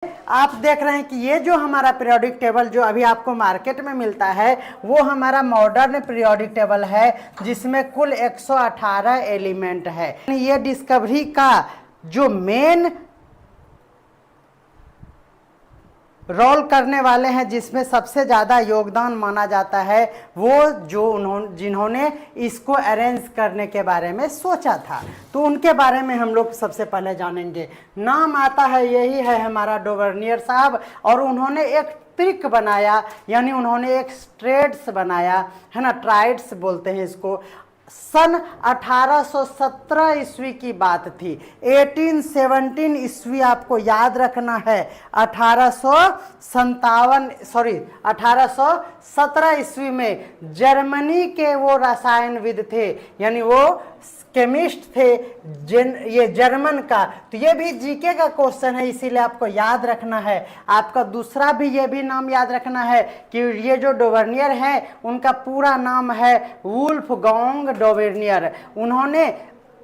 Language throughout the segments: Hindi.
आप देख रहे हैं कि ये जो हमारा पीरियोडिक टेबल जो अभी आपको मार्केट में मिलता है वो हमारा मॉडर्न पीरियोडिक टेबल है जिसमें कुल 118 एलिमेंट है। ये डिस्कवरी का जो मेन रोल करने वाले हैं, जिसमें सबसे ज़्यादा योगदान माना जाता है, वो जो जिन्होंने इसको अरेंज करने के बारे में सोचा था, तो उनके बारे में हम लोग सबसे पहले जानेंगे। नाम आता है, यही है हमारा डोवर्नियर साहब, और उन्होंने एक ट्रिक बनाया, यानी उन्होंने एक स्ट्रेट्स बनाया है ना, ट्राइड्स बोलते हैं इसको। सन 1817 ईस्वी की बात थी। 1817 ईस्वी आपको याद रखना है। 1817 ईस्वी में जर्मनी के वो रसायनविद थे, यानी वो केमिस्ट थे, ये जर्मन का। तो ये भी जीके का क्वेश्चन है, इसीलिए आपको याद रखना है। आपका दूसरा भी ये भी नाम याद रखना है कि ये जो डोवर्नियर हैं उनका पूरा नाम है वुल्फगांग डोवर्नियर। उन्होंने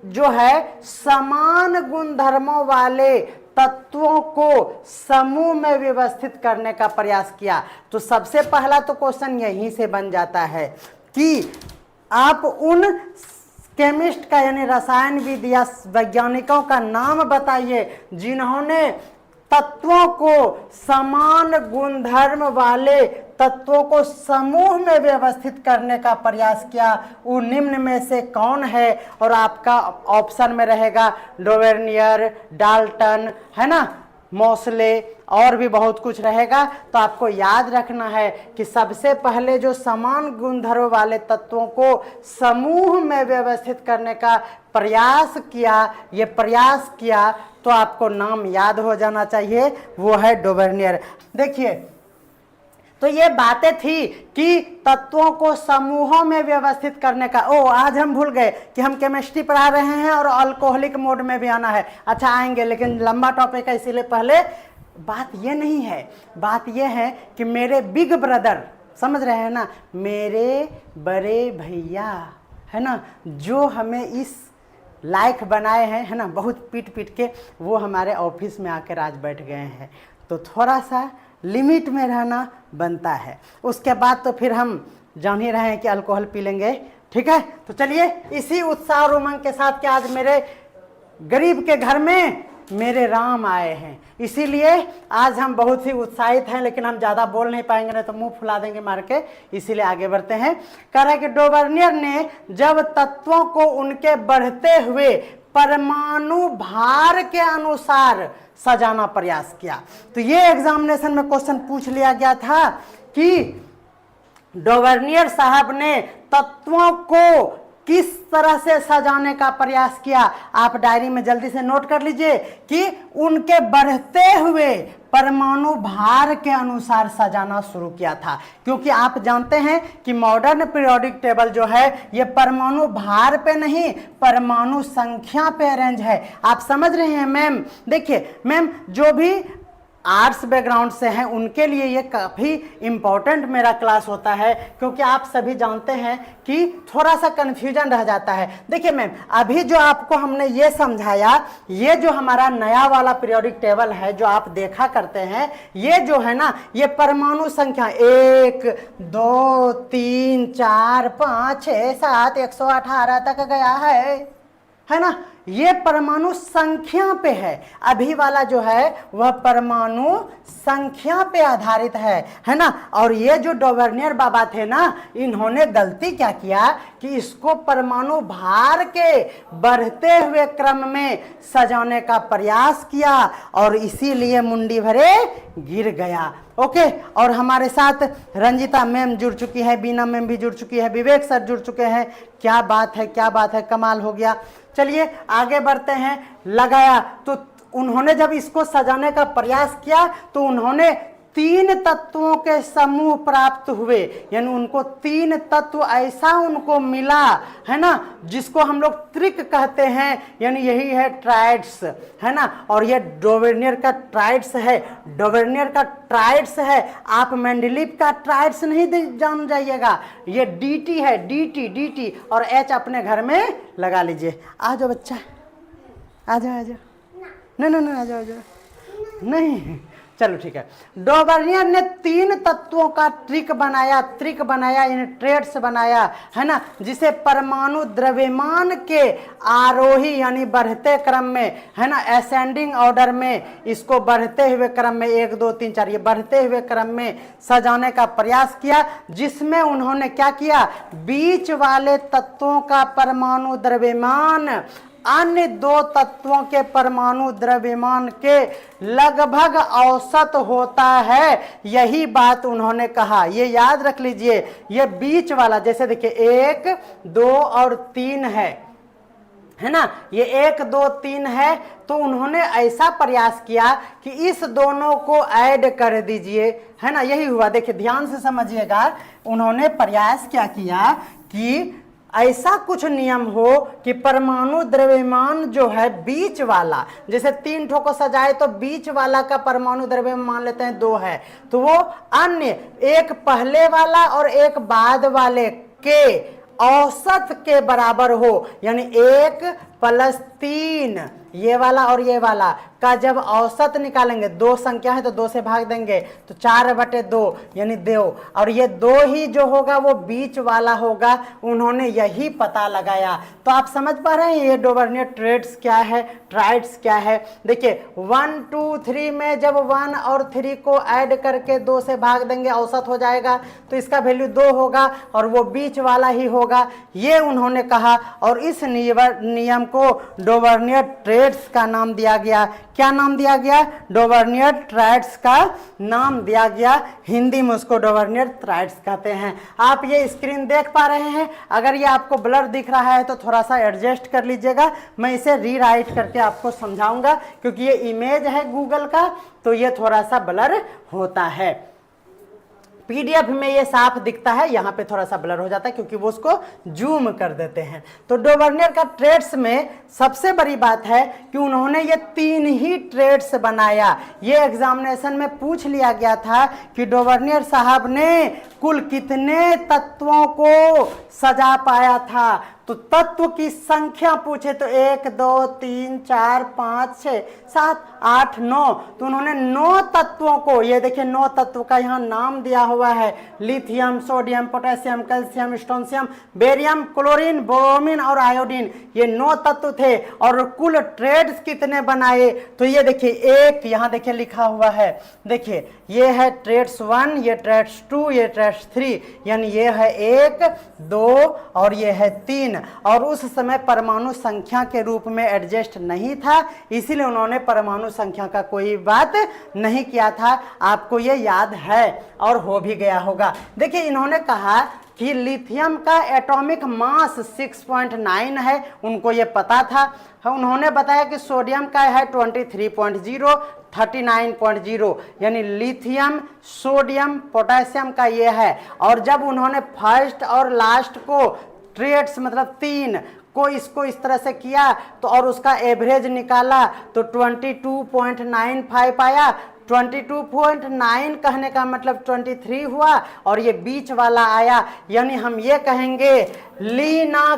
जो है समान गुणधर्मों वाले तत्वों को समूह में व्यवस्थित करने का प्रयास किया। तो सबसे पहला तो क्वेश्चन यहीं से बन जाता है कि आप उन केमिस्ट का यानी रसायनविद या वैज्ञानिकों का नाम बताइए जिन्होंने तत्वों को समान गुणधर्म वाले तत्वों को समूह में व्यवस्थित करने का प्रयास किया। वो निम्न में से कौन है? और आपका ऑप्शन में रहेगा डोवर्नियर, डाल्टन, है ना, मोसले, और भी बहुत कुछ रहेगा। तो आपको याद रखना है कि सबसे पहले जो समान गुणधर्म वाले तत्वों को समूह में व्यवस्थित करने का प्रयास किया, ये प्रयास किया, तो आपको नाम याद हो जाना चाहिए, वो है डोवर्नियर। देखिए, तो ये बातें थी कि तत्वों को समूहों में व्यवस्थित करने का। आज हम भूल गए कि हम केमिस्ट्री पढ़ा रहे हैं और अल्कोहलिक मोड में भी आना है। अच्छा, आएंगे, लेकिन लंबा टॉपिक है, इसीलिए पहले बात ये नहीं है। बात ये है कि मेरे बिग ब्रदर, समझ रहे हैं ना, मेरे बड़े भैया, है ना, जो हमें इस लायक बनाए हैं, है ना, बहुत पीट पीट के, वो हमारे ऑफिस में आकर आज बैठ गए हैं। तो थोड़ा सा लिमिट में रहना बनता है। उसके बाद तो फिर हम जान ही रहे हैं कि अल्कोहल पी लेंगे। ठीक है, तो चलिए इसी उत्साह और उमंग के साथ कि आज मेरे गरीब के घर में मेरे राम आए हैं, इसीलिए आज हम बहुत ही उत्साहित हैं। लेकिन हम ज़्यादा बोल नहीं पाएंगे, नहीं तो मुंह फुला देंगे मार के, इसीलिए आगे बढ़ते हैं। कह रहे हैं कि डोवर्नियर ने जब तत्वों को उनके बढ़ते हुए परमाणु भार के अनुसार सजाना प्रयास किया, तो ये एग्जामिनेशन में क्वेश्चन पूछ लिया गया था कि डोवर्नियर साहब ने तत्वों को किस तरह से सजाने का प्रयास किया। आप डायरी में जल्दी से नोट कर लीजिए कि उनके बढ़ते हुए परमाणु भार के अनुसार सजाना शुरू किया था, क्योंकि आप जानते हैं कि मॉडर्न पीरियोडिक टेबल जो है ये परमाणु भार पे नहीं, परमाणु संख्या पे अरेंज है। आप समझ रहे हैं मैम? देखिए मैम, जो भी आर्ट्स बैकग्राउंड से हैं उनके लिए ये काफ़ी इम्पोर्टेंट मेरा क्लास होता है, क्योंकि आप सभी जानते हैं कि थोड़ा सा कन्फ्यूजन रह जाता है। देखिए मैम, अभी जो आपको हमने ये समझाया, ये जो हमारा नया वाला पीरियोडिक टेबल है जो आप देखा करते हैं, ये जो है ना, ये परमाणु संख्या 1 2 3 4 5 6 7 118 तक गया है ना, ये परमाणु संख्या पे है। अभी वाला जो है वह परमाणु संख्या पे आधारित है ना। और ये जो डोवर्नियर बाबा थे ना, इन्होंने गलती क्या किया कि इसको परमाणु भार के बढ़ते हुए क्रम में सजाने का प्रयास किया, और इसीलिए मुंडी भरे गिर गया। ओके, और हमारे साथ रंजिता मैम जुड़ चुकी है, बीना मैम भी जुड़ चुकी है, विवेक सर जुड़ चुके हैं। क्या बात है, क्या बात है, कमाल हो गया। चलिए आगे बढ़ते हैं। लगाया, तो उन्होंने जब इसको सजाने का प्रयास किया तो उन्होंने 3 तत्वों के समूह प्राप्त हुए, यानी उनको 3 तत्व ऐसा उनको मिला, है ना, जिसको हम लोग त्रिक कहते हैं, यानी यही है ट्राइड्स, है ना। और ये डोवर्नियर का ट्राइड्स है, डोवर्नियर का ट्राइड्स है। आप मेंडलीव का ट्राइड्स नहीं जान जाइएगा, ये डीटी है, डीटी, और एच अपने घर में लगा लीजिए। आ जाओ बच्चा, आ जाओ, आ जाओ, नहीं, आ जाओ, नहीं, चलो ठीक है। डोबर्नियर ने 3 तत्वों का ट्रिक बनाया इन ट्रेड्स बनाया, है ना, जिसे परमाणु द्रव्यमान के आरोही यानी बढ़ते क्रम में, है ना, असेंडिंग ऑर्डर में, इसको बढ़ते हुए क्रम में 1 2 3 4 ये बढ़ते हुए क्रम में सजाने का प्रयास किया, जिसमें उन्होंने क्या किया, बीच वाले तत्वों का परमाणु द्रव्यमान अन्य 2 तत्वों के परमाणु द्रव्यमान के लगभग औसत होता है। यही बात उन्होंने कहा, ये याद रख लीजिए। ये बीच वाला, जैसे देखिए 1 2 और 3 है ना, ये 1 2 3 है, तो उन्होंने ऐसा प्रयास किया कि इस दोनों को ऐड कर दीजिए, है ना, यही हुआ। देखिए ध्यान से समझिएगा, उन्होंने प्रयास क्या किया कि ऐसा कुछ नियम हो कि परमाणु द्रव्यमान जो है बीच वाला, जैसे 3 ठो को सजाए तो बीच वाला का परमाणु द्रव्यमान मान लेते हैं 2 है, तो वो अन्य एक पहले वाला और एक बाद वाले के औसत के बराबर हो, यानी 1 + 3 ये वाला और ये वाला का जब औसत निकालेंगे, 2 संख्या है तो 2 से भाग देंगे तो 4/2 यानी 2, और ये 2 ही जो होगा वो बीच वाला होगा। उन्होंने यही पता लगाया। तो आप समझ पा रहे हैं ये डोबर्नियर ट्रेड्स क्या है, ट्राइड्स क्या है। देखिए 1 2 3 में जब 1 और 3 को ऐड करके 2 से भाग देंगे औसत हो जाएगा, तो इसका वैल्यू 2 होगा और वो बीच वाला ही होगा, ये उन्होंने कहा। और इस नियम को डोबर्नियर ट्रेड्स का नाम दिया गया। क्या नाम दिया गया? डोबर्नियर ट्रेड्स का नाम दिया गया। हिंदी में उसको डोबर्नियर ट्रेड्स कहते हैं। आप ये स्क्रीन देख पा रहे हैं? अगर ये आपको ब्लर दिख रहा है तो थोड़ा सा एडजस्ट कर लीजिएगा, मैं इसे रीराइट करके आपको समझाऊंगा, क्योंकि ये इमेज है गूगल का तो ये थोड़ा सा ब्लर होता है। पीडीएफ में ये साफ दिखता है, यहाँ पे थोड़ा सा ब्लर हो जाता है क्योंकि वो उसको जूम कर देते हैं। तो डोबर्नियर का ट्रेड्स में सबसे बड़ी बात है कि उन्होंने ये 3 ही ट्रेड्स बनाया। ये एग्जामिनेशन में पूछ लिया गया था कि डोबर्नियर साहब ने कुल कितने तत्वों को सजा पाया था। तो तत्व की संख्या पूछे तो 1 2 3 4 5 6 7 8 9, तो उन्होंने 9 तत्वों को, ये देखिए 9 तत्व का यहाँ नाम दिया हुआ है, lithium, sodium, potassium, calcium, strontium, barium, chlorine, bromine और आयोडीन, ये 9 तत्व थे। और कुल ट्रेड्स कितने बनाए तो ये देखिए एक यहाँ देखिए लिखा हुआ है, देखिए ये है ट्रेड्स 1, ये ट्रेड्स 2, ये ट्रेड्स 3, यानी ये है 1 2 और ये है 3। और उस समय परमाणु संख्या के रूप में एडजस्ट नहीं था, इसीलिए उन्होंने परमाणु संख्या का कोई बात नहीं किया था। आपको ये याद है और हो भी गया होगा। देखिए इन्होंने कहा कि लिथियम का एटॉमिक मास 6.9 है, उनको ये पता था। उन्होंने बताया कि सोडियम का है 23.0 39.0, यानी लिथियम, सोडियम, पोटेशियम का ये है। और जब उन्होंने फर्स्ट और लास्ट को ट्रेड्स मतलब 3 को इसको इस तरह से किया तो और उसका एवरेज निकाला तो 22.95 आया। 22.9 कहने का मतलब 23 हुआ और ये बीच वाला आया, यानी हम ये कहेंगे ली ना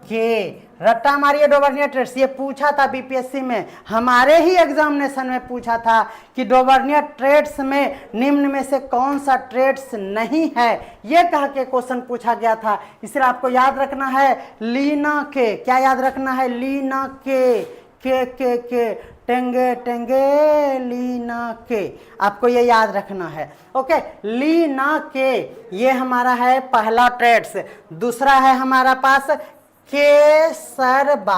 के रट्टा मारिए डोबर्नियर ट्रेड्स। ये पूछा था बीपीएससी में, हमारे ही एग्जामिनेशन में पूछा था कि डोबर्नियर ट्रेड्स में निम्न में से कौन सा ट्रेड्स नहीं है, ये कह के क्वेश्चन पूछा गया था। इसलिए आपको याद रखना है लीना के, क्या याद रखना है? लीना के टेंगे टेंगे लीना के, आपको ये याद रखना है। ओके, लीना के ये हमारा है पहला ट्रेड्स। दूसरा है हमारा पास केसरबा,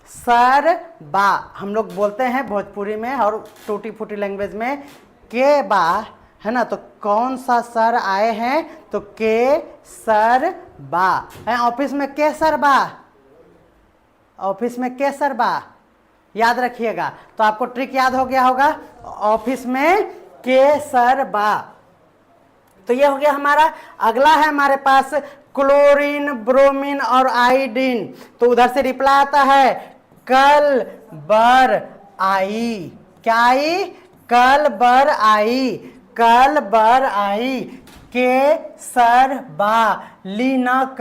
केसरबा हम लोग बोलते हैं भोजपुरी में और टूटी फूटी लैंग्वेज में के बा, है ना। तो कौन सा सर आए हैं? तो केसरबा है। ऑफिस में केसरबा, ऑफिस में केसरबा याद रखिएगा। तो आपको ट्रिक याद हो गया होगा, ऑफिस में केसरबा। तो ये हो गया हमारा। अगला है हमारे पास क्लोरीन, ब्रोमीन और आयोडीन। तो उधर से रिप्लाई आता है कल बर आई। क्या आई? कल बर आई, कल बर आई। केसरबा, लीना क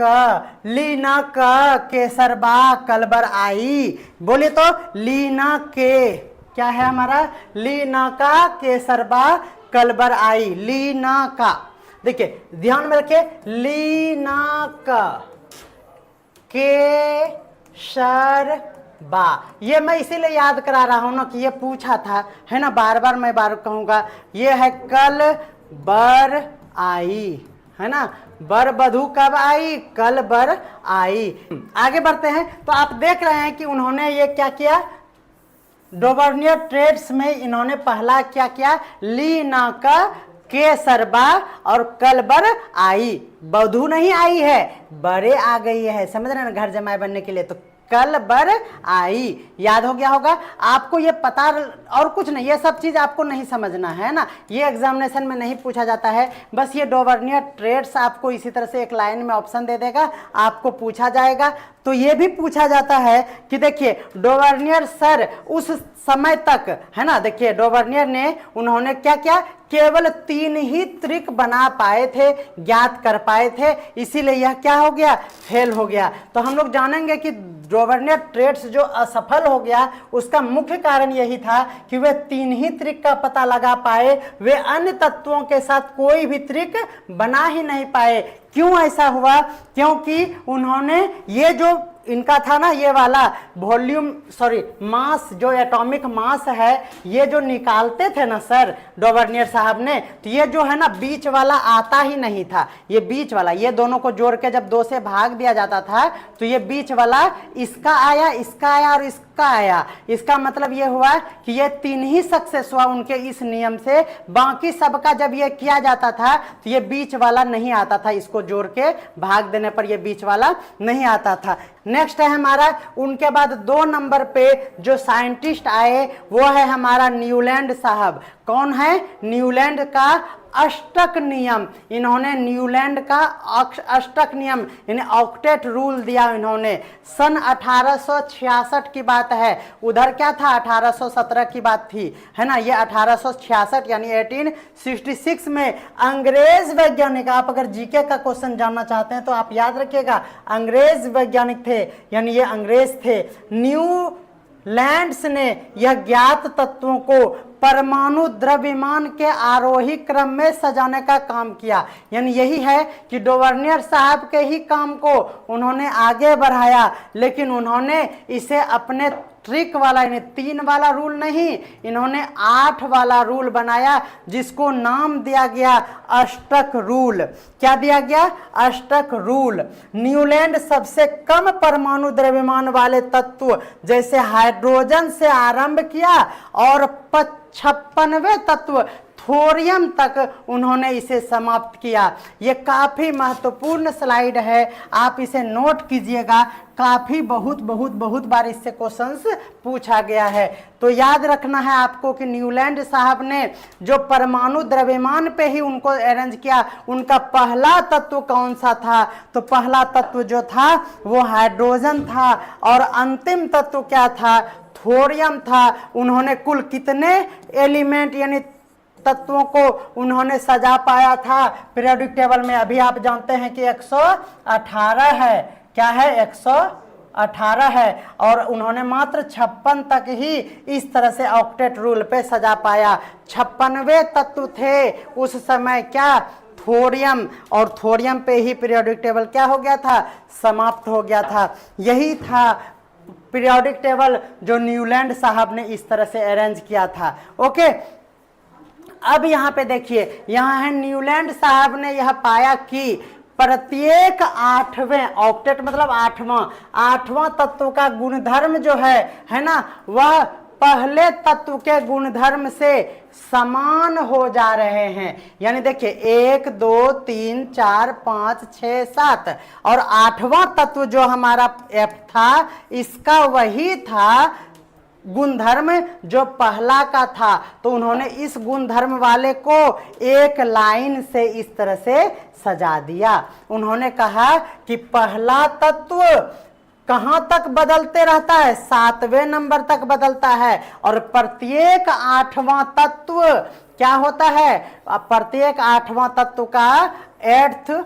केसरबा कलबर आई। बोले तो लीना के क्या है हमारा, लीना का केसरबा कलबर आई, लीना का। देखिए ध्यान में रखिए, लीना का केसरबा, ये मैं इसीलिए याद करा रहा हूं ना कि ये पूछा था, है ना, बार बार मैं बार कहूंगा। ये है कल बर आई, है ना, बर बधू कब आई, कल बर आई। आगे बढ़ते हैं तो आप देख रहे हैं कि उन्होंने ये क्या किया, डोवर्नियर ट्रेड्स में इन्होंने पहला क्या किया, लीना का केसरबा और कलबर आई, बधू नहीं आई है, बड़े आ गई है, समझ रहे हैं ना, घर जमाए बनने के लिए। तो कल बर आई, याद हो गया होगा आपको, ये पता और कुछ नहीं, ये सब चीज आपको नहीं समझना है ना, ये एग्जामिनेशन में नहीं पूछा जाता है। बस ये डोवर्नियर ट्रेड्स आपको इसी तरह से एक लाइन में ऑप्शन दे देगा, आपको पूछा जाएगा। तो ये भी पूछा जाता है कि देखिए डोवर्नियर सर उस समय तक, है ना, देखिए डोवर्नियर ने उन्होंने क्या किया, केवल 3 ही ट्रिक बना पाए थे, ज्ञात कर पाए थे, इसीलिए यह क्या हो गया, फेल हो गया। तो हम लोग जानेंगे कि डोवर्नियर ट्रेड्स जो असफल हो गया उसका मुख्य कारण यही था कि वे 3 ही ट्रिक का पता लगा पाए, वे अन्य तत्वों के साथ कोई भी ट्रिक बना ही नहीं पाए। क्यों ऐसा हुआ, क्योंकि उन्होंने ये जो इनका था ना, ये वाला वॉल्यूम मास, जो एटॉमिक मास है, ये जो निकालते थे ना सर डोवर्नियर साहब ने, तो ये जो है ना बीच वाला आता ही नहीं था, ये बीच वाला, ये दोनों को जोड़ के जब 2 से भाग दिया जाता था तो ये बीच वाला इसका आया, इसका आया और इसका आया। इसका मतलब ये हुआ कि ये 3 ही सक्सेस हुआ उनके इस नियम से, बाकी सबका जब ये किया जाता था तो ये बीच वाला नहीं आता था, इसको जोड़ के भाग देने पर ये बीच वाला नहीं आता था। नेक्स्ट है हमारा, उनके बाद 2 नंबर पे जो साइंटिस्ट आए वो है हमारा न्यूलैंड साहब। कौन है, न्यूलैंड का अष्टक नियम, इन्होंने न्यूलैंड का अष्टक नियम यानी ऑक्टेट रूल दिया इन्होंने। सन 1866 की बात है, उधर क्या था 1817 की बात थी, है ना, ये 1866 यानी 1866 में अंग्रेज वैज्ञानिक, आप अगर जीके का क्वेश्चन जानना चाहते हैं तो आप याद रखिएगा अंग्रेज वैज्ञानिक थे, यानी ये अंग्रेज थे। न्यूलैंड्स ने यह ज्ञात तत्वों को परमाणु द्रव्यमान के आरोही क्रम में सजाने का काम किया, यानी यही है कि डोवर्नियर साहब के ही काम को उन्होंने आगे बढ़ाया, लेकिन उन्होंने इसे अपने ट्रिक वाला यानी 3 वाला रूल नहीं, इन्होंने 8 वाला रूल बनाया, जिसको नाम दिया गया अष्टक रूल। क्या दिया गया, अष्टक रूल। न्यूलैंड सबसे कम परमाणु द्रव्यमान वाले तत्व जैसे हाइड्रोजन से आरंभ किया और 56वें तत्व थोरियम तक उन्होंने इसे समाप्त किया। ये काफी महत्वपूर्ण स्लाइड है, आप इसे नोट कीजिएगा, काफी बहुत बार इससे क्वेश्चंस पूछा गया है। तो याद रखना है आपको कि न्यूलैंड साहब ने जो परमाणु द्रव्यमान पे ही उनको अरेंज किया, उनका पहला तत्व कौन सा था, तो पहला तत्व जो था वो हाइड्रोजन था, और अंतिम तत्व क्या था, थोरियम था। उन्होंने कुल कितने एलिमेंट यानी तत्वों को उन्होंने सजा पाया था पीरियोडिक टेबल में, अभी आप जानते हैं कि 118 है, क्या है 118 है, और उन्होंने मात्र 56 तक ही इस तरह से ऑक्टेट रूल पे सजा पाया। 56वें तत्व थे उस समय क्या, थोरियम, और थोरियम पे ही पीरियोडिक टेबल क्या हो गया था, समाप्त हो गया था। यही था पीरियोडिक टेबल जो न्यूलैंड साहब ने इस तरह से अरेंज किया था। ओके, अब यहाँ पे देखिए, यहाँ है न्यूलैंड साहब ने यह पाया कि प्रत्येक 8वें ऑक्टेट मतलब 8वां तत्व का गुणधर्म जो है ना, वह पहले तत्व के गुणधर्म से समान हो जा रहे हैं। यानी देखिए 1 2 3 4 5 6 7 और 8वां तत्व जो हमारा F था, इसका वही था गुणधर्म जो पहला का था। तो उन्होंने इस गुणधर्म वाले को एक लाइन से इस तरह से सजा दिया। उन्होंने कहा कि पहला तत्व कहां तक बदलते रहता है, 7वें नंबर तक बदलता है, और प्रत्येक 8वां तत्व क्या होता है, प्रत्येक 8वां तत्व का 8th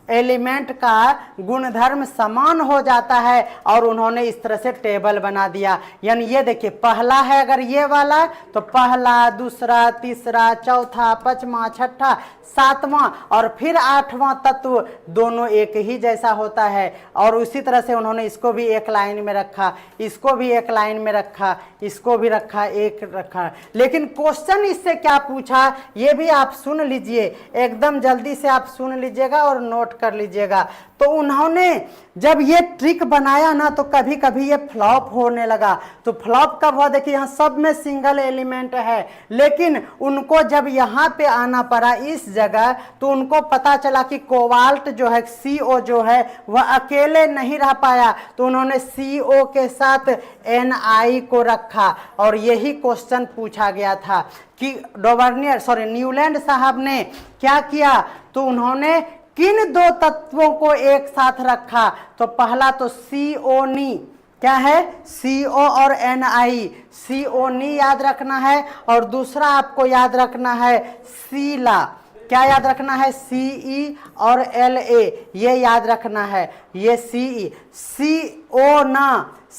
एलिमेंट का गुणधर्म समान हो जाता है, और उन्होंने इस तरह से टेबल बना दिया। यानी ये देखिए, पहला है अगर ये वाला, तो पहला, दूसरा, तीसरा, चौथा, पांचवा, छठा, सातवां, और फिर 8वां तत्व दोनों एक ही जैसा होता है। और उसी तरह से उन्होंने इसको भी एक लाइन में रखा, इसको भी एक लाइन में रखा, इसको भी रखा, एक रखा। लेकिन क्वेश्चन इससे क्या पूछा, ये भी आप सुन लीजिए, एकदम जल्दी से आप सुन लीजिएगा और नोट कर लीजिएगा। तो उन्होंने जब ये ट्रिक बनाया ना, तो कभी कभी ये फ्लॉप होने लगा। तो फ्लॉप कब हुआ, देखिए यहाँ सब में सिंगल एलिमेंट है, लेकिन उनको जब यहाँ पे आना पड़ा इस जगह, तो उनको पता चला कि कोबाल्ट जो है, CO जो है, वह अकेले नहीं रह पाया, तो उन्होंने CO के साथ Ni को रखा। और यही क्वेश्चन पूछा गया था कि न्यूलैंड साहब ने क्या किया, तो उन्होंने किन दो तत्वों को एक साथ रखा। तो पहला तो CO नी, क्या है, CO और Ni, CO नी याद रखना है, और दूसरा आपको याद रखना है सीला। क्या याद रखना है, Ce और La, ये याद रखना है, ये Ce,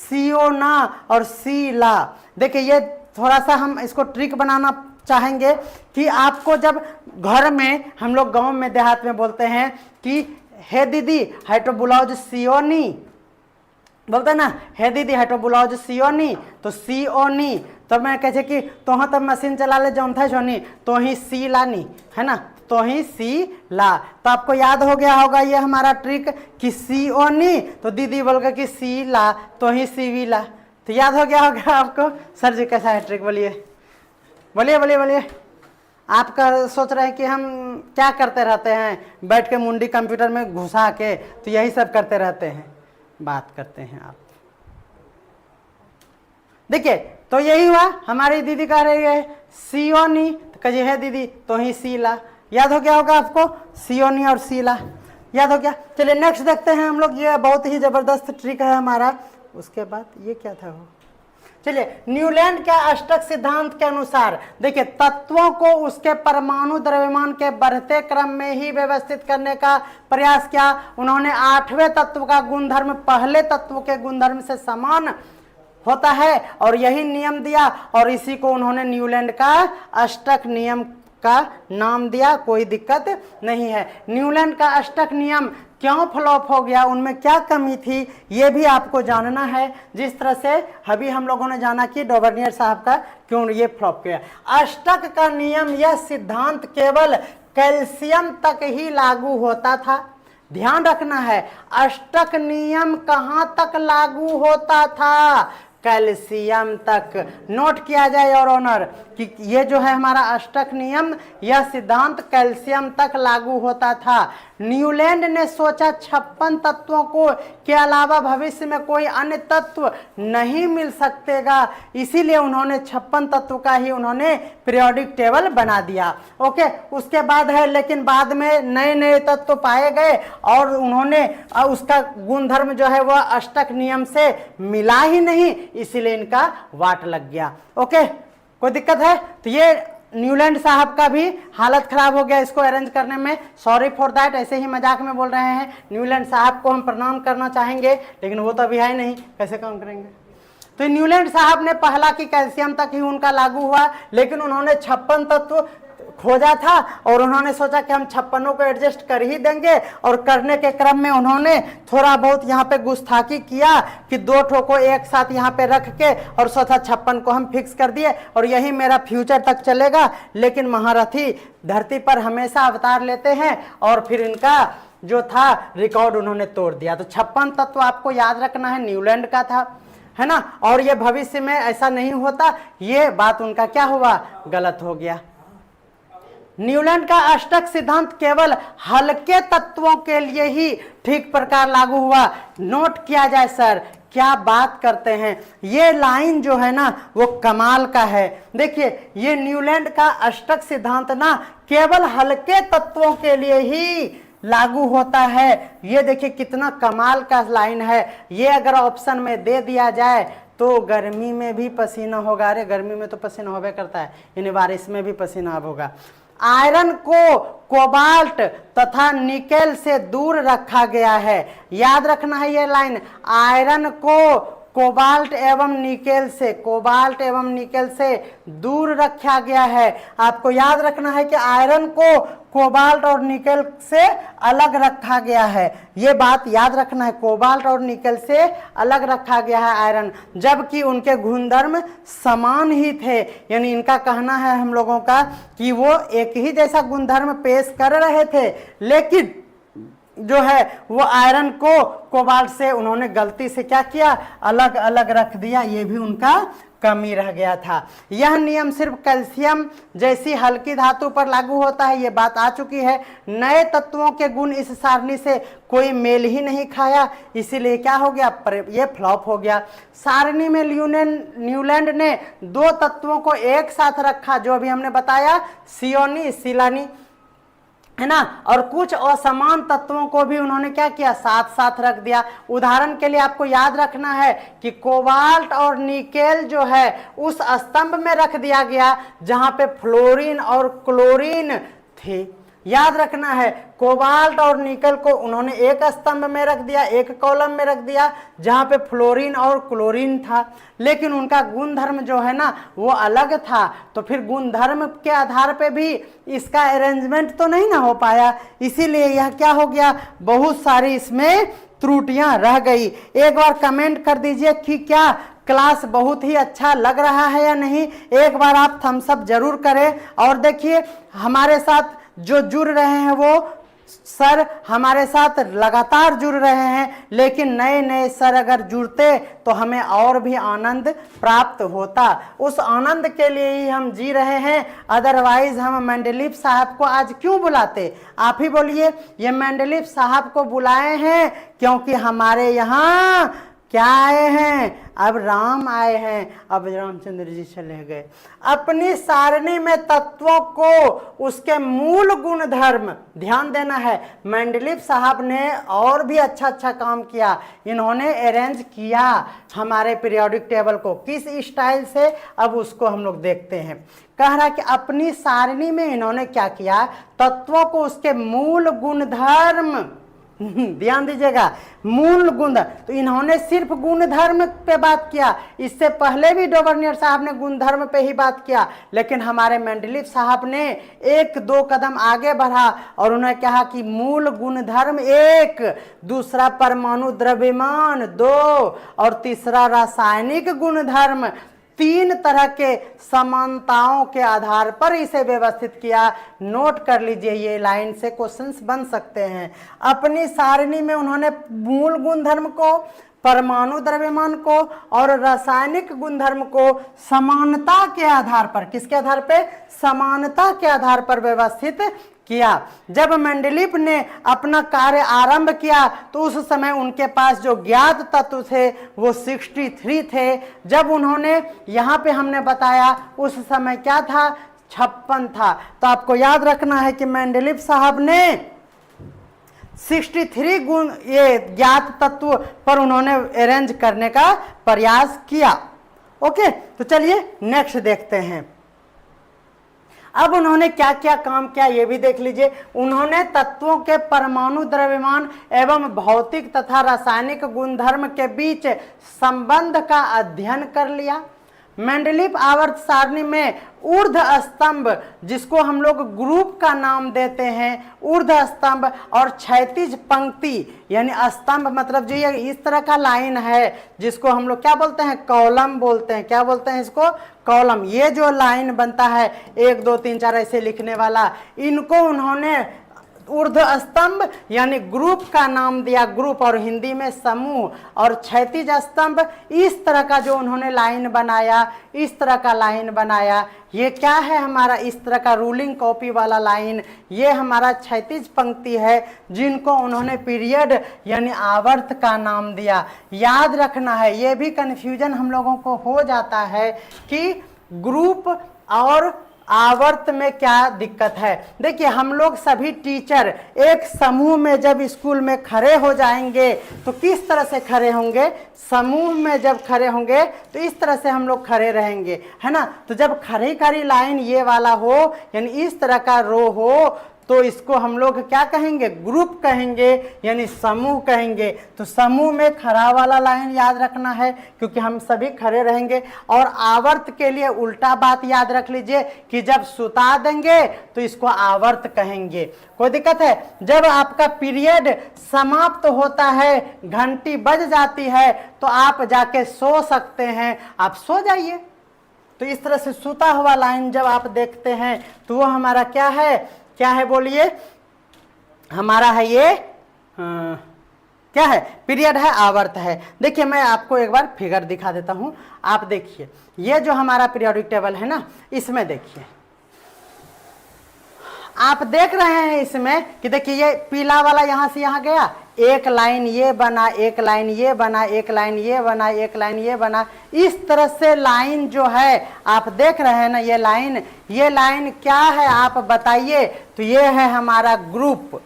CO ना और सीला। देखिए ये थोड़ा सा हम इसको ट्रिक बनाना चाहेंगे कि आपको जब घर में, हम लोग गांव में देहात में बोलते हैं कि हे दीदी हाइड्रोबुलाउज CO नी, बोलते ना, हे दीदी हाइड्रोबुलाउज CO नी, तो CO नी, तो मैं कहे कि तो तब मशीन चला ले जौन था छोनी, तो ही सी लानी है ना, तो ही सी ला। तो आपको याद हो गया होगा ये हमारा ट्रिक कि CO नी, तो दीदी बोल गए कि सी ला, तो ही सी वी ला। तो याद हो गया होगा आपको। सर जी कैसा है ट्रिक, बोलिए बोलिए बोलिए बोलिए। आपका सोच रहे हैं कि हम क्या करते रहते हैं, बैठ के मुंडी कंप्यूटर में घुसा के, तो यही सब करते रहते हैं, बात करते हैं आप। देखिए तो यही हुआ, हमारी दीदी कह रही है CO नी, तो कहिए है दीदी तो ही सीला। याद हो गया होगा आपको, CO नी और सीला याद हो गया। चलिए नेक्स्ट देखते हैं हम लोग, ये बहुत ही जबरदस्त ट्रिक है हमारा। उसके बाद ये क्या था वो, चलिए न्यूलैंड के अष्टक सिद्धांत के अनुसार, देखिए तत्वों को उसके परमाणु द्रव्यमान के बढ़ते क्रम में ही व्यवस्थित करने का प्रयास किया। उन्होंने 8वें तत्व का गुणधर्म पहले तत्व के गुणधर्म से समान होता है, और यही नियम दिया, और इसी को उन्होंने न्यूलैंड का अष्टक नियम का नाम दिया। कोई दिक्कत नहीं है। न्यूलैंड का अष्टक नियम क्यों फ्लॉप हो गया, उनमें क्या कमी थी, ये भी आपको जानना है। जिस तरह से अभी हम लोगों ने जाना कि डोवर्नियर साहब का क्यों ये फ्लॉप किया। अष्टक का नियम, यह सिद्धांत केवल कैल्शियम तक ही लागू होता था। ध्यान रखना है, अष्टक नियम कहां तक लागू होता था, कैल्शियम तक। नोट किया जाए और ऑनर कि ये जो है हमारा अष्टक नियम, यह सिद्धांत कैल्शियम तक लागू होता था। न्यूलैंड ने सोचा 56 तत्वों को के अलावा भविष्य में कोई अन्य तत्व नहीं मिल सकेगा, इसीलिए उन्होंने 56 तत्व का ही उन्होंने पीरियोडिक टेबल बना दिया। ओके, उसके बाद है, लेकिन बाद में नए नए तत्व पाए गए, और उन्होंने उसका गुणधर्म जो है वह अष्टक नियम से मिला ही नहीं, इसीलिए इनका वाट लग गया। ओके, कोई दिक्कत है? तो ये न्यूलैंड साहब का भी हालत खराब हो गया इसको अरेंज करने में, सॉरी फॉर दैट। ऐसे ही मजाक में बोल रहे हैं, न्यूलैंड साहब को हम प्रणाम करना चाहेंगे, लेकिन वो तो अभी है नहीं, कैसे काम करेंगे। तो न्यूलैंड साहब ने पहला कि कैल्शियम तक ही उनका लागू हुआ, लेकिन उन्होंने 56 तत्व खोजा था, और उन्होंने सोचा कि हम 56 को एडजस्ट कर ही देंगे, और करने के क्रम में उन्होंने थोड़ा बहुत यहाँ पे गुस्ताखी किया कि 2 ठो को एक साथ यहाँ पे रख के, और सोचा 56 को हम फिक्स कर दिए, और यही मेरा फ्यूचर तक चलेगा। लेकिन महारथी धरती पर हमेशा अवतार लेते हैं, और फिर इनका जो था रिकॉर्ड उन्होंने तोड़ दिया। तो 56 तत्व आपको याद रखना है, न्यूलैंड का था, है ना। और ये भविष्य में ऐसा नहीं होता, ये बात उनका क्या हुआ, गलत हो गया। न्यूलैंड का अष्टक सिद्धांत केवल हल्के तत्वों के लिए ही ठीक प्रकार लागू हुआ। नोट किया जाए सर, क्या बात करते हैं, ये लाइन जो है ना वो कमाल का है। देखिए ये न्यूलैंड का अष्टक सिद्धांत ना केवल हल्के तत्वों के लिए ही लागू होता है। ये देखिए कितना कमाल का लाइन है। ये अगर ऑप्शन में दे दिया जाए तो गर्मी में भी पसीना होगा। अरे गर्मी में तो पसीना होगा करता है, यानी बारिश में भी पसीना अब होगा। आयरन को कोबाल्ट तथा निकेल से दूर रखा गया है। याद रखना है ये लाइन, आयरन को कोबाल्ट एवं निकेल से दूर रखा गया है। आपको याद रखना है कि आयरन को कोबाल्ट और निकेल से अलग रखा गया है। ये बात याद रखना है, कोबाल्ट और निकेल से अलग रखा गया है आयरन, जबकि उनके गुणधर्म समान ही थे। यानी इनका कहना है हम लोगों का कि वो एक ही जैसा गुणधर्म पेश कर रहे थे, लेकिन जो है वो आयरन को कोबाल्ट से उन्होंने गलती से क्या किया, अलग अलग रख दिया। ये भी उनका कमी रह गया था। यह नियम सिर्फ कैल्शियम जैसी हल्की धातु पर लागू होता है, ये बात आ चुकी है। नए तत्वों के गुण इस सारणी से कोई मेल ही नहीं खाया, इसीलिए क्या हो गया, ये फ्लॉप हो गया। सारणी में न्यूलैंड ने दो तत्वों को एक साथ रखा, जो अभी हमने बताया, सियोनी सिलानी, है ना, और कुछ असमान तत्वों को भी उन्होंने क्या किया, साथ साथ रख दिया। उदाहरण के लिए आपको याद रखना है कि कोबाल्ट और निकेल जो है उस स्तंभ में रख दिया गया जहां पे फ्लोरीन और क्लोरीन थे। याद रखना है, कोबाल्ट और निकेल को उन्होंने एक स्तंभ में रख दिया, एक कॉलम में रख दिया जहां पे फ्लोरीन और क्लोरीन था, लेकिन उनका गुणधर्म जो है ना वो अलग था। तो फिर गुणधर्म के आधार पे भी इसका अरेंजमेंट तो नहीं ना हो पाया, इसीलिए यह क्या हो गया, बहुत सारी इसमें त्रुटियां रह गई। एक बार कमेंट कर दीजिए कि क्या क्लास बहुत ही अच्छा लग रहा है या नहीं। एक बार आप थम्स अप जरूर करें। और देखिए हमारे साथ जो जुड़ रहे हैं वो सर हमारे साथ लगातार जुड़ रहे हैं, लेकिन नए नए सर अगर जुड़ते तो हमें और भी आनंद प्राप्त होता। उस आनंद के लिए ही हम जी रहे हैं, अदरवाइज हम मेंडलीफ साहब को आज क्यों बुलाते। आप ही बोलिए। ये मेंडलीफ साहब को बुलाए हैं क्योंकि हमारे यहाँ क्या आए हैं, अब राम आए हैं। अब रामचंद्र जी चले गए। अपनी सारणी में तत्वों को उसके मूल गुण धर्म, ध्यान देना है, मेंडलीफ साहब ने और भी अच्छा अच्छा काम किया। इन्होंने अरेंज किया हमारे पीरियोडिक टेबल को किस स्टाइल से, अब उसको हम लोग देखते हैं। कह रहा है कि अपनी सारणी में इन्होंने क्या किया, तत्वों को उसके मूल गुण धर्म, ध्यान दीजिएगा, मूल गुण। तो इन्होंने सिर्फ गुण धर्म पे बात किया, इससे पहले भी डोवर्नियर साहब ने गुण धर्म पे ही बात किया, लेकिन हमारे मेंडलीफ साहब ने एक दो कदम आगे बढ़ा और उन्होंने कहा कि मूल गुण धर्म एक, दूसरा परमाणु द्रव्यमान दो, और तीसरा रासायनिक गुण धर्म। तीन तरह के समानताओं के आधार पर इसे व्यवस्थित किया। नोट कर लीजिए, ये लाइन से क्वेश्चंस बन सकते हैं। अपनी सारणी में उन्होंने मूल गुणधर्म को, परमाणु द्रव्यमान को और रासायनिक गुणधर्म को समानता के आधार पर, किसके आधार पे, समानता के आधार पर व्यवस्थित किया। जब मेंडलीफ ने अपना कार्य आरंभ किया तो उस समय उनके पास जो ज्ञात तत्व थे वो 63 थे। जब उन्होंने यहाँ पे हमने बताया उस समय क्या था, 56 था। तो आपको याद रखना है कि मेंडलीफ साहब ने 63 गुण ये ज्ञात तत्व पर उन्होंने अरेंज करने का प्रयास किया। ओके, तो चलिए नेक्स्ट देखते हैं। अब उन्होंने क्या क्या काम किया ये भी देख लीजिए। उन्होंने तत्वों के परमाणु द्रव्यमान एवं भौतिक तथा रासायनिक गुणधर्म के बीच संबंध का अध्ययन कर लिया। मेंडलीफ आवर्त सारणी में ऊर्ध्व स्तंभ, जिसको हम लोग ग्रुप का नाम देते हैं, ऊर्ध्व स्तंभ और क्षैतिज पंक्ति, यानी स्तंभ मतलब जो ये इस तरह का लाइन है जिसको हम लोग क्या बोलते हैं, कॉलम बोलते हैं। क्या बोलते हैं इसको, कॉलम। ये जो लाइन बनता है 1 2 3 4 ऐसे लिखने वाला, इनको उन्होंने ऊर्ध्व स्तंभ यानी ग्रुप का नाम दिया, ग्रुप, और हिंदी में समूह। और क्षैतिज स्तंभ, इस तरह का जो उन्होंने लाइन बनाया, इस तरह का लाइन बनाया, ये क्या है हमारा, इस तरह का रूलिंग कॉपी वाला लाइन, ये हमारा क्षैतिज पंक्ति है, जिनको उन्होंने पीरियड यानी आवर्त का नाम दिया। याद रखना है, ये भी कन्फ्यूजन हम लोगों को हो जाता है कि ग्रुप और आवर्त में क्या दिक्कत है। देखिए हम लोग सभी टीचर एक समूह में जब स्कूल में खड़े हो जाएंगे तो किस तरह से खड़े होंगे, समूह में जब खड़े होंगे तो इस तरह से हम लोग खड़े रहेंगे, है ना। तो जब खड़ी खड़ी लाइन ये वाला हो, यानी इस तरह का रो हो, तो इसको हम लोग क्या कहेंगे, ग्रुप कहेंगे, यानी समूह कहेंगे। तो समूह में खड़ा वाला लाइन याद रखना है क्योंकि हम सभी खड़े रहेंगे। और आवर्त के लिए उल्टा बात याद रख लीजिए कि जब सुता देंगे तो इसको आवर्त कहेंगे। कोई दिक्कत है। जब आपका पीरियड समाप्त होता है, घंटी बज जाती है, तो आप जाके सो सकते हैं, आप सो जाइए। तो इस तरह से सुता हुआ लाइन जब आप देखते हैं तो वो हमारा क्या है, क्या है बोलिए, हमारा है ये क्या है, पीरियड है, आवर्त है। देखिए मैं आपको एक बार फिगर दिखा देता हूं। आप देखिए ये जो हमारा पीरियोडिक टेबल है ना, इसमें देखिए आप देख रहे हैं इसमें कि देखिए ये पीला वाला यहां से यहां गया, एक लाइन ये बना, एक लाइन ये बना, एक लाइन ये बना, एक लाइन ये बना। इस तरह से लाइन जो है आप देख रहे हैं ना, ये लाइन क्या है आप बताइए। तो ये है हमारा ग्रुप।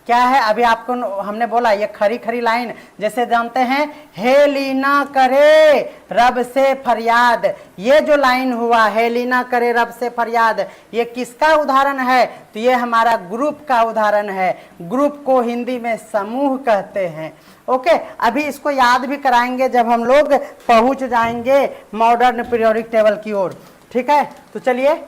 क्या है, अभी आपको हमने बोला ये खरी खरी लाइन, जैसे जानते हैं हेलीना करे रब से फरियाद, ये जो लाइन हुआ हेलीना करे रब से फरियाद, ये किसका उदाहरण है, तो ये हमारा ग्रुप का उदाहरण है। ग्रुप को हिंदी में समूह कहते हैं। ओके, अभी इसको याद भी कराएंगे जब हम लोग पहुंच जाएंगे मॉडर्न पीरियोडिक टेबल की ओर। ठीक है, तो चलिए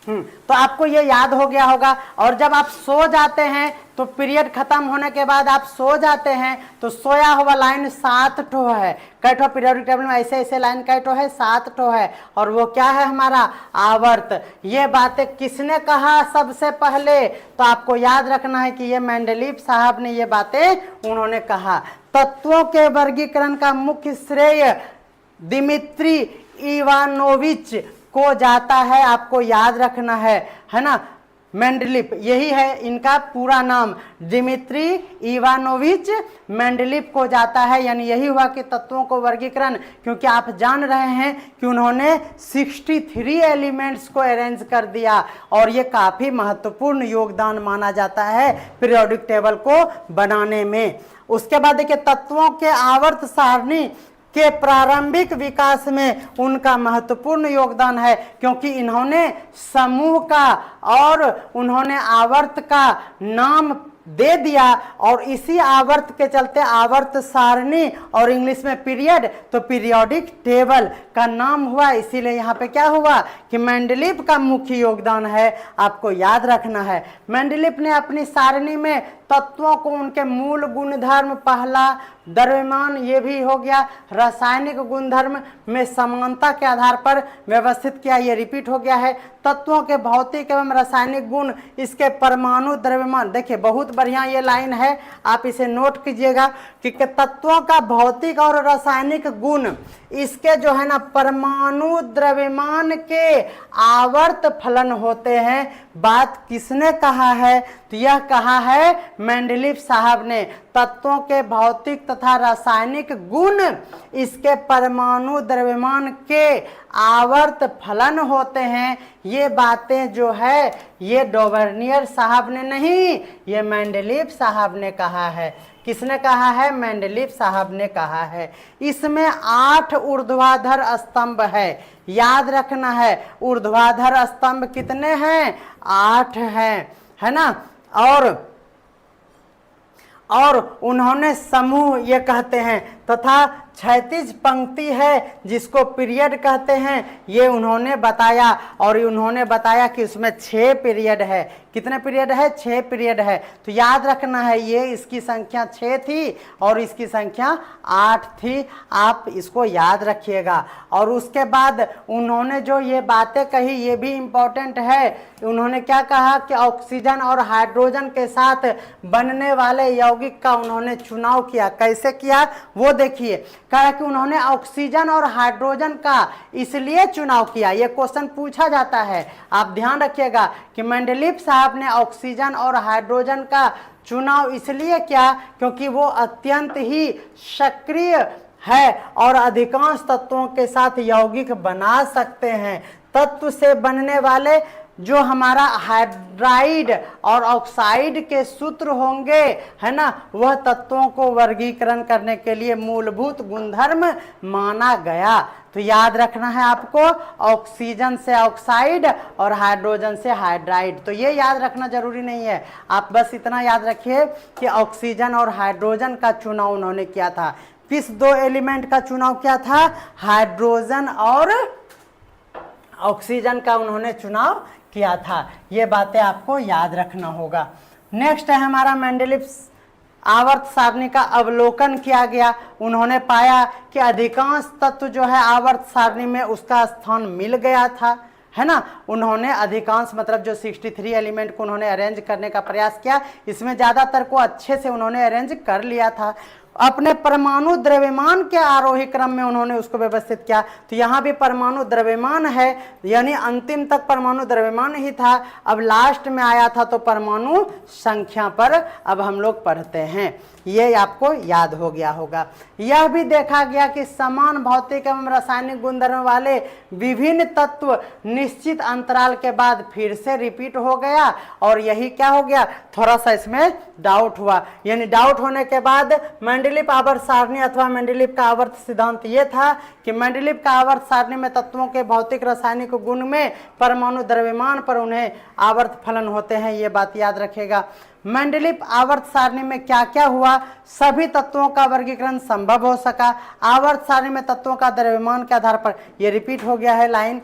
तो आपको ये याद हो गया होगा। और जब आप सो जाते हैं तो पीरियड खत्म होने के बाद आप सो जाते हैं तो सोया हुआ लाइन 7 ठो है। कई ठो पीरियोडिक टेबल में ऐसे ऐसे लाइन कई ठो है, 7 ठो है। और वो क्या है हमारा आवर्त। ये बातें किसने कहा सबसे पहले, तो आपको याद रखना है कि ये मेंडलीव साहब ने ये बातें उन्होंने कहा। तत्वों के वर्गीकरण का मुख्य श्रेय दिमित्री इवानोविच को जाता है, आपको याद रखना है ना। मेंडलीव यही है इनका पूरा नाम, दिमित्री इवानोविच मेंडलीव को जाता है। यानी यही हुआ कि तत्वों को वर्गीकरण, क्योंकि आप जान रहे हैं कि उन्होंने 63 एलिमेंट्स को अरेंज कर दिया और ये काफी महत्वपूर्ण योगदान माना जाता है पीरियोडिक टेबल को बनाने में। उसके बाद देखिए तत्वों के आवर्त सारणी के प्रारंभिक विकास में उनका महत्वपूर्ण योगदान है, क्योंकि इन्होंने समूह का और उन्होंने आवर्त का नाम दे दिया और इसी आवर्त के चलते आवर्त सारणी और इंग्लिश में पीरियड, तो पीरियोडिक टेबल का नाम हुआ। इसीलिए यहाँ पे क्या हुआ कि मेंडलीव का मुख्य योगदान है, आपको याद रखना है। मेंडलीव ने अपनी सारणी में तत्वों को उनके मूल गुणधर्म, पहला द्रव्यमान, ये भी हो गया, रासायनिक गुणधर्म में समानता के आधार पर व्यवस्थित किया, ये रिपीट हो गया है। तत्वों के भौतिक एवं रासायनिक गुण, इसके परमाणु द्रव्यमान, देखिए बहुत बढ़िया ये लाइन है, आप इसे नोट कीजिएगा कि तत्वों का भौतिक और रासायनिक गुण, इसके जो है ना परमाणु द्रव्यमान के आवर्त फलन होते हैं। बात किसने कहा है, तो यह कहा है मेंडलीव साहब ने। तत्वों के भौतिक तथा रासायनिक गुण इसके परमाणु द्रव्यमान के आवर्त फलन होते हैं। ये बातें जो है ये डोवर्नियर साहब ने नहीं, ये मेंडलीव साहब ने कहा है। किसने कहा है, मेंडलीव साहब ने कहा है। इसमें 8 ऊर्ध्वाधर स्तंभ है, याद रखना है। ऊर्ध्वाधर स्तंभ कितने हैं, 8 हैं, है ना। और उन्होंने समूह ये कहते हैं, तथा क्षैतिज पंक्ति है जिसको पीरियड कहते हैं, ये उन्होंने बताया। और उन्होंने बताया कि उसमें 6 पीरियड है। कितने पीरियड है, 6 पीरियड है। तो याद रखना है ये इसकी संख्या 6 थी और इसकी संख्या 8 थी, आप इसको याद रखिएगा। और उसके बाद उन्होंने जो ये बातें कही ये भी इम्पोर्टेंट है। उन्होंने क्या कहा कि ऑक्सीजन और हाइड्रोजन के साथ बनने वाले यौगिक का उन्होंने चुनाव किया। कैसे किया वो देखिए। कहा कि उन्होंने ऑक्सीजन और हाइड्रोजन का इसलिए चुनाव किया, ये क्वेश्चन पूछा जाता है, आप ध्यान रखिएगा कि मेंडलीव साहब ने ऑक्सीजन और हाइड्रोजन का चुनाव इसलिए किया क्योंकि वो अत्यंत ही सक्रिय है और अधिकांश तत्वों के साथ यौगिक बना सकते हैं। तत्व से बनने वाले जो हमारा हाइड्राइड और ऑक्साइड के सूत्र होंगे, है ना, वह तत्वों को वर्गीकरण करने के लिए मूलभूत गुणधर्म माना गया। तो याद रखना है आपको, ऑक्सीजन से ऑक्साइड और हाइड्रोजन से हाइड्राइड। तो ये याद रखना जरूरी नहीं है, आप बस इतना याद रखिए कि ऑक्सीजन और हाइड्रोजन का चुनाव उन्होंने किया था। किस दो एलिमेंट का चुनाव किया था? हाइड्रोजन और ऑक्सीजन का उन्होंने चुनाव किया था। ये बातें आपको याद रखना होगा। नेक्स्ट है हमारा मेंडलीव आवर्त सारणी का अवलोकन किया गया। उन्होंने पाया कि अधिकांश तत्व जो है आवर्त सारणी में उसका स्थान मिल गया था, है ना। उन्होंने अधिकांश मतलब जो 63 एलिमेंट को उन्होंने अरेंज करने का प्रयास किया, इसमें ज़्यादातर को अच्छे से उन्होंने अरेंज कर लिया था। अपने परमाणु द्रव्यमान के आरोही क्रम में उन्होंने उसको व्यवस्थित किया। तो यहाँ भी परमाणु द्रव्यमान है, यानी अंतिम तक परमाणु द्रव्यमान ही था, अब लास्ट में आया था तो परमाणु संख्या पर अब हम लोग पढ़ते हैं। ये आपको याद हो गया होगा। यह भी देखा गया कि समान भौतिक एवं रासायनिक गुणधर्म वाले विभिन्न तत्व निश्चित अंतराल के बाद फिर से रिपीट हो गया। और यही क्या हो गया, थोड़ा सा इसमें डाउट हुआ, यानी डाउट होने के बाद मेंडलीव आवर्त सारणी अथवा मेंडलीव का आवर्त सिद्धांत ये था कि मेंडलीव का आवर्त सारणी में तत्वों के भौतिक रासायनिक गुण में परमाणु द्रव्यमान पर उन्हें आवर्त फलन होते हैं। ये बात याद रखेगा। मेंडलीव आवर्त सारणी में क्या क्या हुआ, सभी तत्वों का वर्गीकरण संभव हो सका। आवर्त सारणी में तत्वों का द्रव्यमान के आधार पर, ये रिपीट हो गया है लाइन।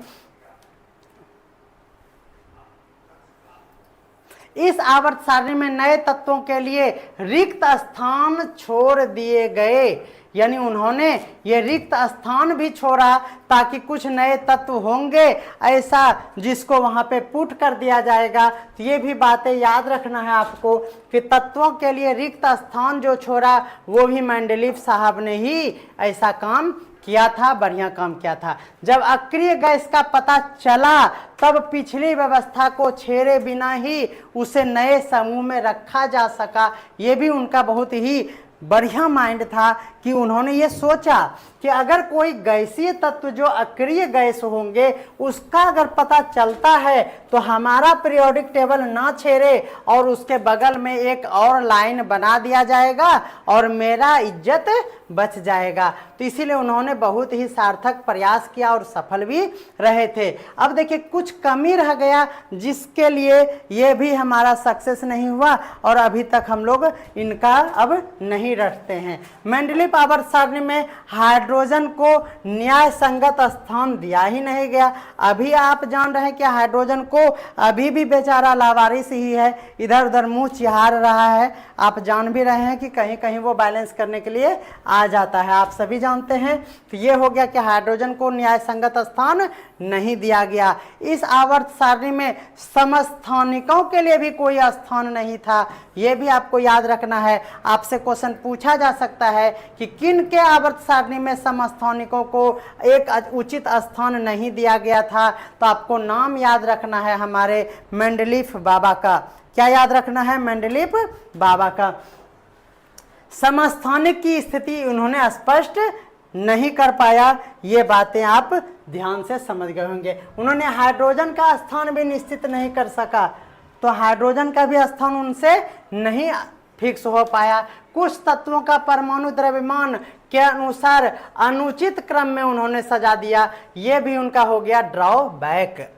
इस आवर्त सारणी में नए तत्वों के लिए रिक्त स्थान छोड़ दिए गए, यानी उन्होंने ये रिक्त स्थान भी छोड़ा ताकि कुछ नए तत्व होंगे ऐसा जिसको वहां पे पुट कर दिया जाएगा। तो ये भी बातें याद रखना है आपको कि तत्वों के लिए रिक्त स्थान जो छोड़ा वो भी मेंडलीव साहब ने ही ऐसा काम किया था, बढ़िया काम किया था। जब अक्रिय गैस का पता चला तब पिछली व्यवस्था को छेड़े बिना ही उसे नए समूह में रखा जा सका। ये भी उनका बहुत ही बढ़िया माइंड था कि उन्होंने ये सोचा कि अगर कोई गैसीय तत्व जो अक्रिय गैस होंगे उसका अगर पता चलता है तो हमारा पीरियोडिक टेबल ना छेड़े और उसके बगल में एक और लाइन बना दिया जाएगा और मेरा इज्जत बच जाएगा। तो इसीलिए उन्होंने बहुत ही सार्थक प्रयास किया और सफल भी रहे थे। अब देखिए कुछ कमी रह गया जिसके लिए ये भी हमारा सक्सेस नहीं हुआ और अभी तक हम लोग इनका अब नहीं रटते हैं। मेंडलीव आवर्त सारणी में हाइड्रोजन को न्याय संगत स्थान दिया ही नहीं गया। अभी आप जान रहे हैं कि हाइड्रोजन को अभी भी बेचारा लावारिस ही है, इधर उधर मुंह चिहार रहा है। आप जान भी रहे हैं कि कहीं कहीं वो बैलेंस करने के लिए आ जाता है, आप सभी जानते हैं। तो ये हो गया कि हाइड्रोजन को न्याय संगत स्थान नहीं दिया गया। इस आवर्त सारणी में समस्थानिकों के लिए भी कोई स्थान नहीं था, ये भी आपको याद रखना है। आपसे क्वेश्चन पूछा जा सकता है कि किन के आवर्त सारणी में समस्थानिकों को एक उचित स्थान नहीं दिया गया था, तो आपको नाम याद रखना है हमारे मेंडलीव बाबा का। क्या याद रखना है? मेंडलीव बाबा का। समस्थानिक की स्थिति उन्होंने स्पष्ट नहीं कर पाया, ये बातें आप ध्यान से समझ गए होंगे। उन्होंने हाइड्रोजन का स्थान भी निश्चित नहीं कर सका, तो हाइड्रोजन का भी स्थान उनसे नहीं फिक्स हो पाया। कुछ तत्वों का परमाणु द्रव्यमान के अनुसार अनुचित क्रम में उन्होंने सजा दिया, ये भी उनका हो गया ड्रॉबैक।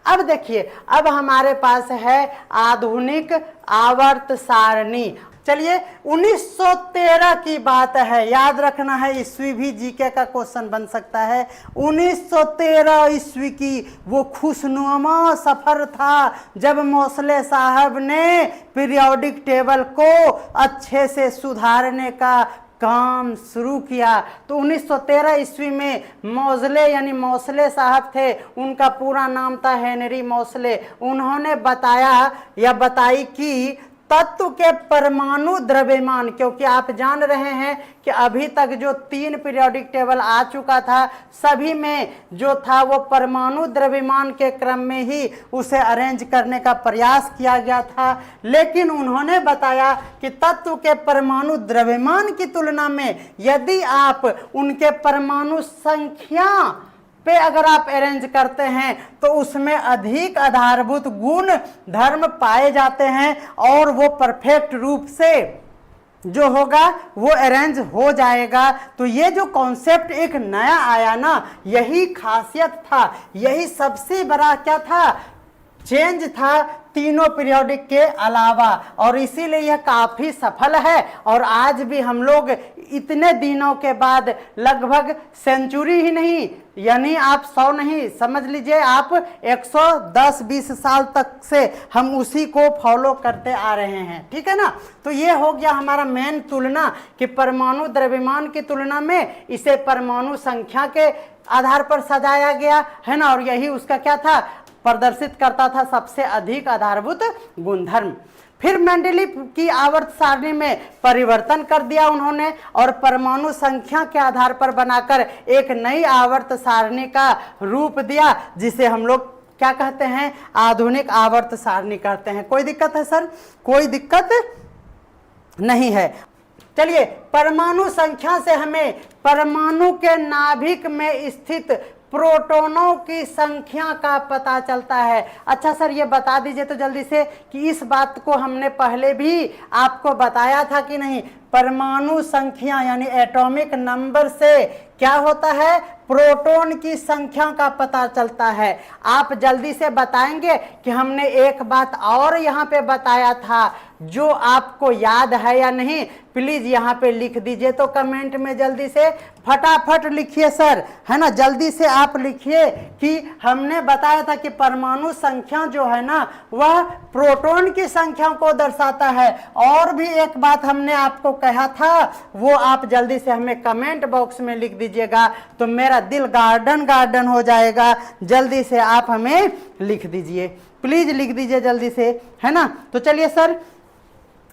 अब देखिए, अब हमारे पास है आधुनिक आवर्त सारणी। चलिए 1913 की बात है, याद रखना है, ईस्वी भी जीके का क्वेश्चन बन सकता है। 1913 ईस्वी की वो खुशनुमा सफर था जब मोसले साहब ने पीरियोडिक टेबल को अच्छे से सुधारने का काम शुरू किया। तो 1913 ईस्वी में मोज़ले यानी मोसले साहब थे, उनका पूरा नाम था हेनरी मोसले। उन्होंने बताया या बताई कि तत्व के परमाणु द्रव्यमान, क्योंकि आप जान रहे हैं कि अभी तक जो 3 पीरियोडिक टेबल आ चुका था सभी में जो था वो परमाणु द्रव्यमान के क्रम में ही उसे अरेंज करने का प्रयास किया गया था, लेकिन उन्होंने बताया कि तत्व के परमाणु द्रव्यमान की तुलना में यदि आप उनके परमाणु संख्या पे अगर आप अरेंज करते हैं तो उसमें अधिक आधारभूत गुण धर्म पाए जाते हैं और वो परफेक्ट रूप से जो होगा वो अरेंज हो जाएगा। तो ये जो कॉन्सेप्ट एक नया आया ना, यही खासियत था, यही सबसे बड़ा क्या था, चेंज था तीनों पीरियोडिक के अलावा, और इसीलिए यह काफी सफल है। और आज भी हम लोग इतने दिनों के बाद लगभग सेंचुरी ही नहीं, यानी आप 100 नहीं, समझ लीजिए आप 110-20 साल तक से हम उसी को फॉलो करते आ रहे हैं, ठीक है ना। तो ये हो गया हमारा मेन तुलना कि परमाणु द्रव्यमान की तुलना में इसे परमाणु संख्या के आधार पर सजाया गया है ना, और यही उसका क्या था, प्रदर्शित करता था सबसे अधिक आधारभूत गुणधर्म। फिर मेंडलीव की आवर्त सारणी में परिवर्तन कर दिया उन्होंने और परमाणु संख्या के आधार पर बनाकर एक नई आवर्त सारणी का रूप दिया, जिसे हम लोग क्या कहते हैं, आधुनिक आवर्त सारणी कहते हैं। कोई दिक्कत है सर? कोई दिक्कत नहीं है। चलिए, परमाणु संख्या से हमें परमाणु के नाभिक में स्थित प्रोटॉनों की संख्या का पता चलता है। अच्छा सर, ये बता दीजिए तो जल्दी से कि इस बात को हमने पहले भी आपको बताया था कि नहीं, परमाणु संख्या यानी एटॉमिक नंबर से क्या होता है, प्रोटॉन की संख्या का पता चलता है। आप जल्दी से बताएंगे कि हमने एक बात और यहाँ पे बताया था, जो आपको याद है या नहीं, प्लीज यहाँ पे लिख दीजिए। तो कमेंट में जल्दी से फटाफट लिखिए सर, है ना, जल्दी से आप लिखिए कि हमने बताया था कि परमाणु संख्या जो है ना वह प्रोटॉन की संख्या को दर्शाता है। और भी एक बात हमने आपको कहा था, वो आप जल्दी से हमें कमेंट बॉक्स में लिख दीजिएगा, तो मेरा दिल गार्डन गार्डन हो जाएगा। जल्दी से आप हमें लिख दीजिए, प्लीज लिख दीजिए जल्दी से, है ना। तो चलिए सर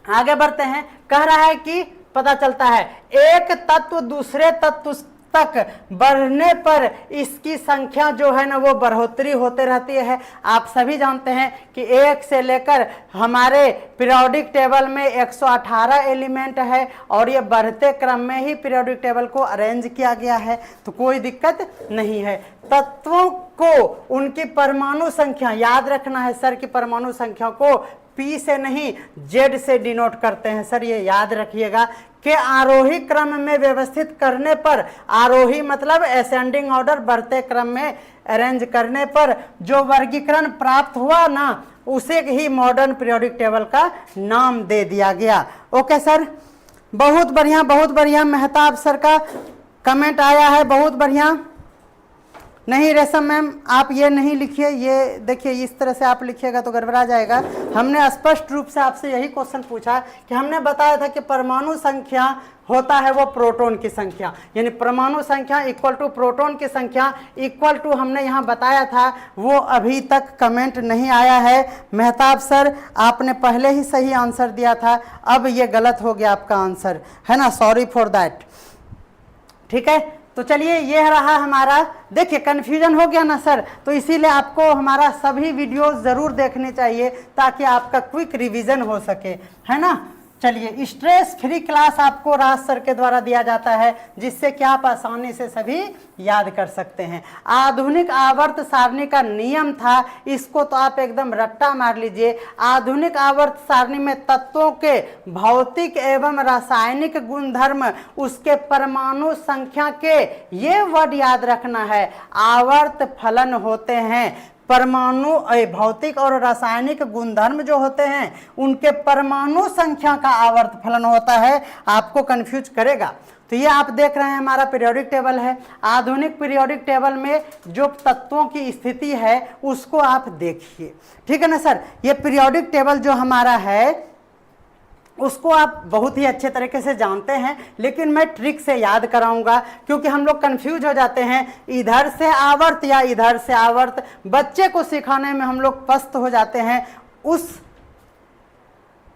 आगे बढ़ते हैं। कह रहा है कि पता चलता है एक तत्व दूसरे तत्व तक बढ़ने पर इसकी संख्या जो है ना वो बढ़ोतरी होते रहती है। आप सभी जानते हैं कि 1 से लेकर हमारे पीरियोडिक टेबल में 118 एलिमेंट है और ये बढ़ते क्रम में ही पीरियोडिक टेबल को अरेंज किया गया है, तो कोई दिक्कत नहीं है। तत्वों को उनकी परमाणु संख्या याद रखना है सर, की परमाणु संख्या को P से नहीं Z से डिनोट करते हैं सर, ये याद रखिएगा। के आरोही क्रम में व्यवस्थित करने पर, आरोही मतलब असेंडिंग ऑर्डर, बढ़ते क्रम में अरेंज करने पर जो वर्गीकरण प्राप्त हुआ ना, उसे ही मॉडर्न पीरियोडिक टेबल का नाम दे दिया गया। ओके सर, बहुत बढ़िया बहुत बढ़िया। मेहताब सर का कमेंट आया है, बहुत बढ़िया। नहीं रेशम मैम आप ये नहीं लिखिए, ये देखिए इस तरह से आप लिखिएगा तो गड़बड़ा जाएगा। हमने स्पष्ट रूप से आपसे यही क्वेश्चन पूछा कि हमने बताया था कि परमाणु संख्या होता है वो प्रोटॉन की संख्या, यानी परमाणु संख्या इक्वल टू प्रोटॉन की संख्या इक्वल टू, हमने यहाँ बताया था। वो अभी तक कमेंट नहीं आया है। मेहताब सर आपने पहले ही सही आंसर दिया था, अब ये गलत हो गया आपका आंसर, है ना, सॉरी फॉर दैट। ठीक है, तो चलिए ये रहा हमारा, देखिए कन्फ्यूजन हो गया ना सर, तो इसीलिए आपको हमारा सभी वीडियो ज़रूर देखने चाहिए ताकि आपका क्विक रिवीजन हो सके, है ना। चलिए, स्ट्रेस फ्री क्लास आपको राज सर के द्वारा दिया जाता है, जिससे कि आप आसानी से सभी याद कर सकते हैं। आधुनिक आवर्त सारणी का नियम था, इसको तो आप एकदम रट्टा मार लीजिए। आधुनिक आवर्त सारणी में तत्वों के भौतिक एवं रासायनिक गुणधर्म, उसके परमाणु संख्या के, ये वर्ड याद रखना है, आवर्त फलन होते हैं। परमाणु भौतिक और रासायनिक गुणधर्म जो होते हैं उनके परमाणु संख्या का आवर्त फलन होता है, आपको कंफ्यूज करेगा। तो ये आप देख रहे हैं हमारा पीरियोडिक टेबल है। आधुनिक पीरियोडिक टेबल में जो तत्वों की स्थिति है उसको आप देखिए, ठीक है ना सर। ये पीरियोडिक टेबल जो हमारा है उसको आप बहुत ही अच्छे तरीके से जानते हैं, लेकिन मैं ट्रिक से याद कराऊंगा क्योंकि हम लोग कंफ्यूज हो जाते हैं, इधर से आवर्त या इधर से आवर्त। बच्चे को सिखाने में हम लोग पस्त हो जाते हैं। उस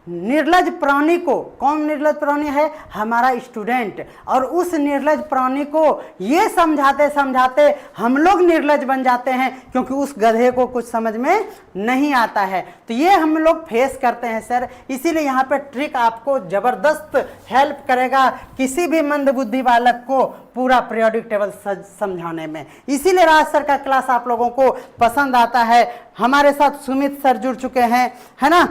निर्लज प्राणी को, कौन निर्लज प्राणी है? हमारा स्टूडेंट। और उस निर्लज प्राणी को ये समझाते समझाते हम लोग निर्लज बन जाते हैं, क्योंकि उस गधे को कुछ समझ में नहीं आता है। तो ये हम लोग फेस करते हैं सर। इसीलिए यहाँ पे ट्रिक आपको जबरदस्त हेल्प करेगा किसी भी मंदबुद्धि बालक को पूरा पीरियोडिक टेबल समझाने में। इसीलिए राज सर का क्लास आप लोगों को पसंद आता है। हमारे साथ सुमित सर जुड़ चुके हैं, है ना।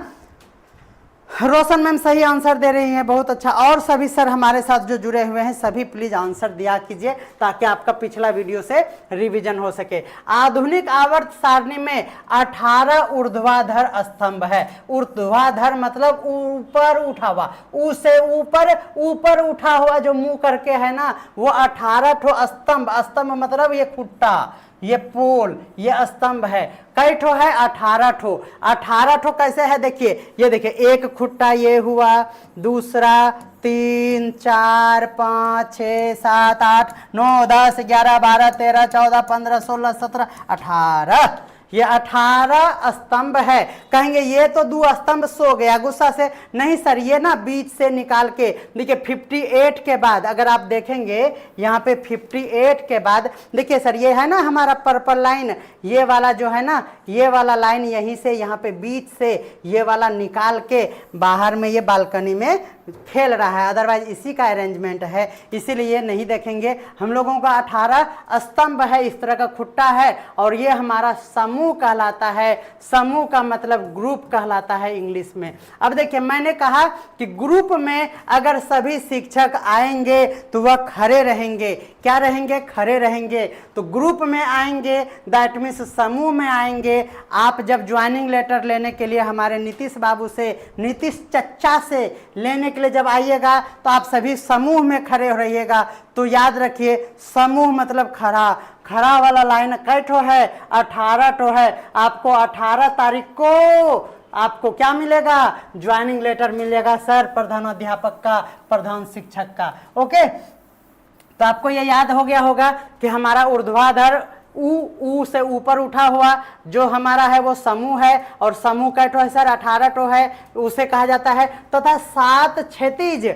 रोशन मैम सही आंसर दे रही हैं, बहुत अच्छा। और सभी सर हमारे साथ जो जुड़े हुए हैं सभी प्लीज आंसर दिया कीजिए, ताकि आपका पिछला वीडियो से रिवीजन हो सके। आधुनिक आवर्त सारणी में 18 ऊर्ध्वाधर स्तंभ है। ऊर्ध्वाधर मतलब ऊपर उठा हुआ, ऊ से ऊपर, ऊपर उठा हुआ जो मुंह करके है ना, वो 18 ठो स्तंभ। स्तंभ मतलब ये खुट्टा, ये पोल, ये स्तंभ है। कई ठो है? 18 ठो। 18 ठो कैसे है? देखिए, ये देखिए, एक खुट्टा ये हुआ, दूसरा 3 4 5 6 7 8 9 10 11 12 13 14 15 16 17 18। ये 18 स्तंभ है। कहेंगे ये तो 2 स्तंभ सो गया गुस्सा से। नहीं सर, ये ना बीच से निकाल के देखिए 58 के बाद अगर आप देखेंगे यहाँ पे 58 के बाद देखिए सर, ये है ना हमारा पर्पल लाइन, ये वाला जो है ना, ये वाला लाइन यहीं से यहाँ पे बीच से ये वाला निकाल के बाहर में ये बालकनी में खेल रहा है। अदरवाइज इसी का अरेंजमेंट है, इसीलिए ये नहीं देखेंगे। हम लोगों का 18 स्तंभ है, इस तरह का खुट्टा है, और ये हमारा समूह कहलाता है। समूह का मतलब ग्रुप कहलाता है इंग्लिश में। अब देखिए, मैंने कहा कि ग्रुप में अगर सभी शिक्षक आएंगे तो वह खड़े रहेंगे। क्या रहेंगे? खड़े रहेंगे। तो ग्रुप में आएंगे दैट मीन्स समूह में आएंगे। आप जब ज्वाइनिंग लेटर लेने के लिए हमारे नीतीश बाबू से, नीतीश चच्चा से लेने के लिए जब आइएगा तो आप सभी समूह में खड़े रहिएगा। तो याद रखिए, समूह मतलब खड़ा। खड़ा वाला लाइन कै ठो है? 18 ठो है। आपको 18 तारीख को आपको क्या मिलेगा? ज्वाइनिंग लेटर मिलेगा सर, प्रधानाध्यापक का, प्रधान शिक्षक का। ओके, तो आपको ये याद हो गया होगा कि हमारा ऊर्ध्वाधर ऊ से ऊपर उठा हुआ जो हमारा है वो समूह है, और समूह कै ठो है सर? 18 ठो है, उसे कहा जाता है। तथा 7 क्षैतिज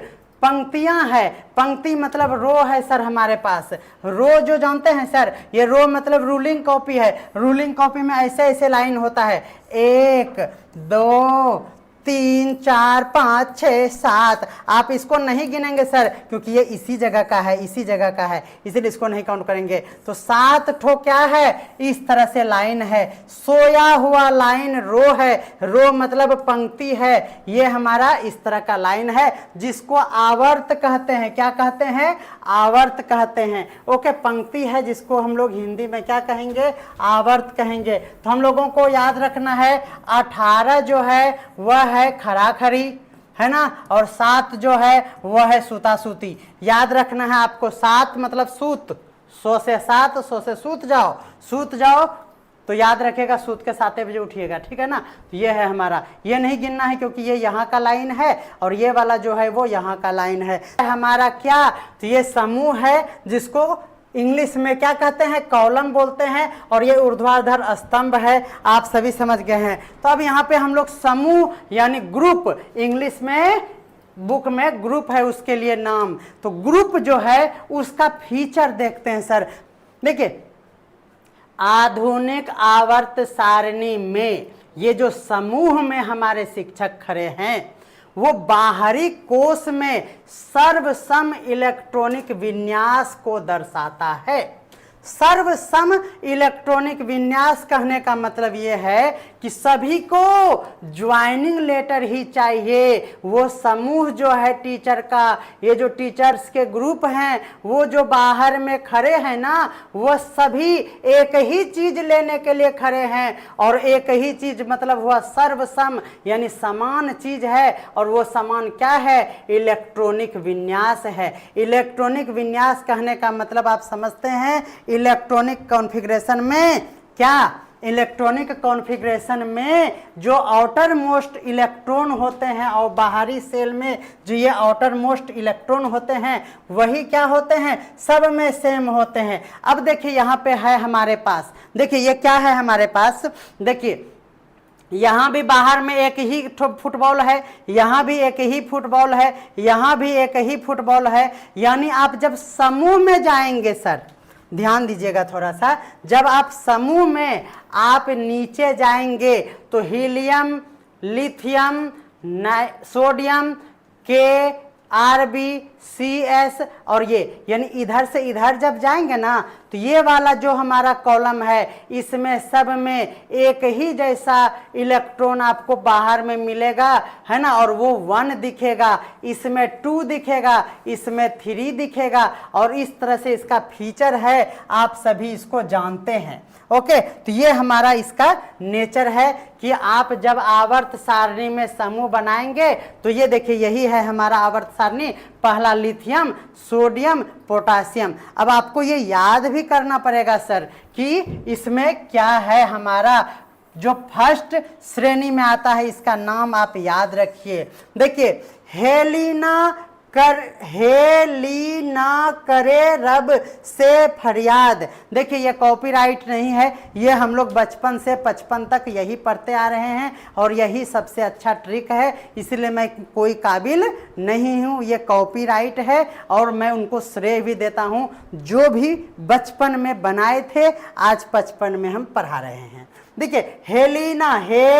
पंक्तियां है। पंक्ति मतलब रो है सर हमारे पास। रो जो जानते हैं सर, ये रो मतलब रूलिंग कॉपी है। रूलिंग कॉपी में ऐसे ऐसे लाइन होता है, 1 2 3 4 5 6 7। आप इसको नहीं गिनेंगे सर, क्योंकि ये इसी जगह का है, इसी जगह का है, इसलिए इसको नहीं काउंट करेंगे। तो 7 ठो क्या है? इस तरह से लाइन है। सोया हुआ लाइन रो है। रो मतलब पंक्ति है। ये हमारा इस तरह का लाइन है, जिसको आवर्त कहते हैं। क्या कहते हैं? आवर्त कहते हैं। ओके, पंक्ति है जिसको हम लोग हिंदी में क्या कहेंगे? आवर्त कहेंगे। तो हम लोगों को याद रखना है 18 जो है वह है खड़ा खड़ी, है ना, और 7 जो है वह है सूता सूती। याद रखना है आपको, 7 मतलब सूत, 100 से 7, 100 से सूत जाओ, सूत जाओ। तो याद रखेगा सूत के 7 बजे उठिएगा, ठीक है ना। तो ये है हमारा, ये नहीं गिनना है क्योंकि ये यहाँ का लाइन है और ये वाला जो है वो यहाँ का लाइन है। हमारा क्या? तो ये समूह है जिसको इंग्लिश में क्या कहते हैं? कॉलम बोलते हैं, और ये ऊर्ध्वाधर स्तंभ है। आप सभी समझ गए हैं। तो अब यहाँ पे हम लोग समूह यानी ग्रुप, इंग्लिश में बुक में ग्रुप है उसके लिए नाम। तो ग्रुप जो है उसका फीचर देखते हैं सर। देखिए, आधुनिक आवर्त सारणी में ये जो समूह में हमारे शिक्षक खड़े हैं वो बाहरी कोश में सर्वसम इलेक्ट्रॉनिक विन्यास को दर्शाता है। सर्वसम इलेक्ट्रॉनिक विन्यास कहने का मतलब ये है कि सभी को ज्वाइनिंग लेटर ही चाहिए। वो समूह जो है टीचर का, ये जो टीचर्स के ग्रुप हैं वो जो बाहर में खड़े हैं ना, वो सभी एक ही चीज लेने के लिए खड़े हैं। और एक ही चीज मतलब हुआ सर्वसम, यानी समान चीज है। और वो समान क्या है? इलेक्ट्रॉनिक विन्यास है। इलेक्ट्रॉनिक विन्यास कहने का मतलब आप समझते हैं, इलेक्ट्रॉनिक कॉन्फ़िगरेशन में क्या? इलेक्ट्रॉनिक कॉन्फ़िगरेशन में जो आउटर मोस्ट इलेक्ट्रॉन होते हैं और बाहरी सेल में जो ये आउटर मोस्ट इलेक्ट्रॉन होते हैं वही क्या होते हैं? सब में सेम होते हैं। अब देखिए यहाँ पे है हमारे पास, देखिए ये क्या है हमारे पास? देखिए यहाँ भी बाहर में एक ही फुटबॉल है, यहाँ भी एक ही फुटबॉल है, यहाँ भी एक ही फुटबॉल है। यानी आप जब समूह में जाएंगे सर, ध्यान दीजिएगा थोड़ा सा, जब आप समूह में आप नीचे जाएंगे तो हीलियम, लिथियम, सोडियम, के, आरबी, CS और ये, यानी इधर से इधर जब जाएंगे ना तो ये वाला जो हमारा कॉलम है इसमें सब में एक ही जैसा इलेक्ट्रॉन आपको बाहर में मिलेगा, है ना। और वो 1 दिखेगा, इसमें 2 दिखेगा, इसमें 3 दिखेगा, और इस तरह से इसका फीचर है, आप सभी इसको जानते हैं। ओके, तो ये हमारा इसका नेचर है कि आप जब आवर्त सारणी में समूह बनाएंगे तो ये देखिए यही है हमारा आवर्त सारणी, पहला लिथियम, सोडियम, पोटासियम। अब आपको ये याद भी करना पड़ेगा सर कि इसमें क्या है, हमारा जो फर्स्ट श्रेणी में आता है इसका नाम आप याद रखिए। देखिए, हेलीना करे रब से फरियाद। देखिए ये कॉपीराइट नहीं है, ये हम लोग बचपन से 55 तक यही पढ़ते आ रहे हैं और यही सबसे अच्छा ट्रिक है, इसलिए मैं कोई काबिल नहीं हूँ, ये कॉपीराइट है। और मैं उनको श्रेय भी देता हूँ जो भी बचपन में बनाए थे, आज 55 में हम पढ़ा रहे हैं। देखिए हेलीना, हे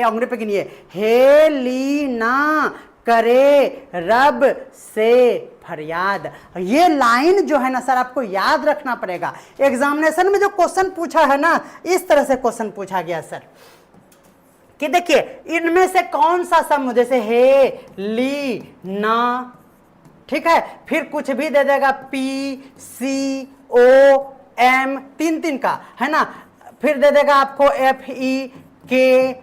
अंग्रेजी पे गिनिए, हेलीना करे रब से फरियाद। ये लाइन जो है ना सर आपको याद रखना पड़ेगा। एग्जामिनेशन में जो क्वेश्चन पूछा है ना, इस तरह से क्वेश्चन पूछा गया सर कि देखिए इनमें से कौन सा समूह, जैसे हे, ली, ना, ठीक है, फिर कुछ भी दे देगा, PCO, M, 3 का, है ना, फिर दे देगा आपको FEK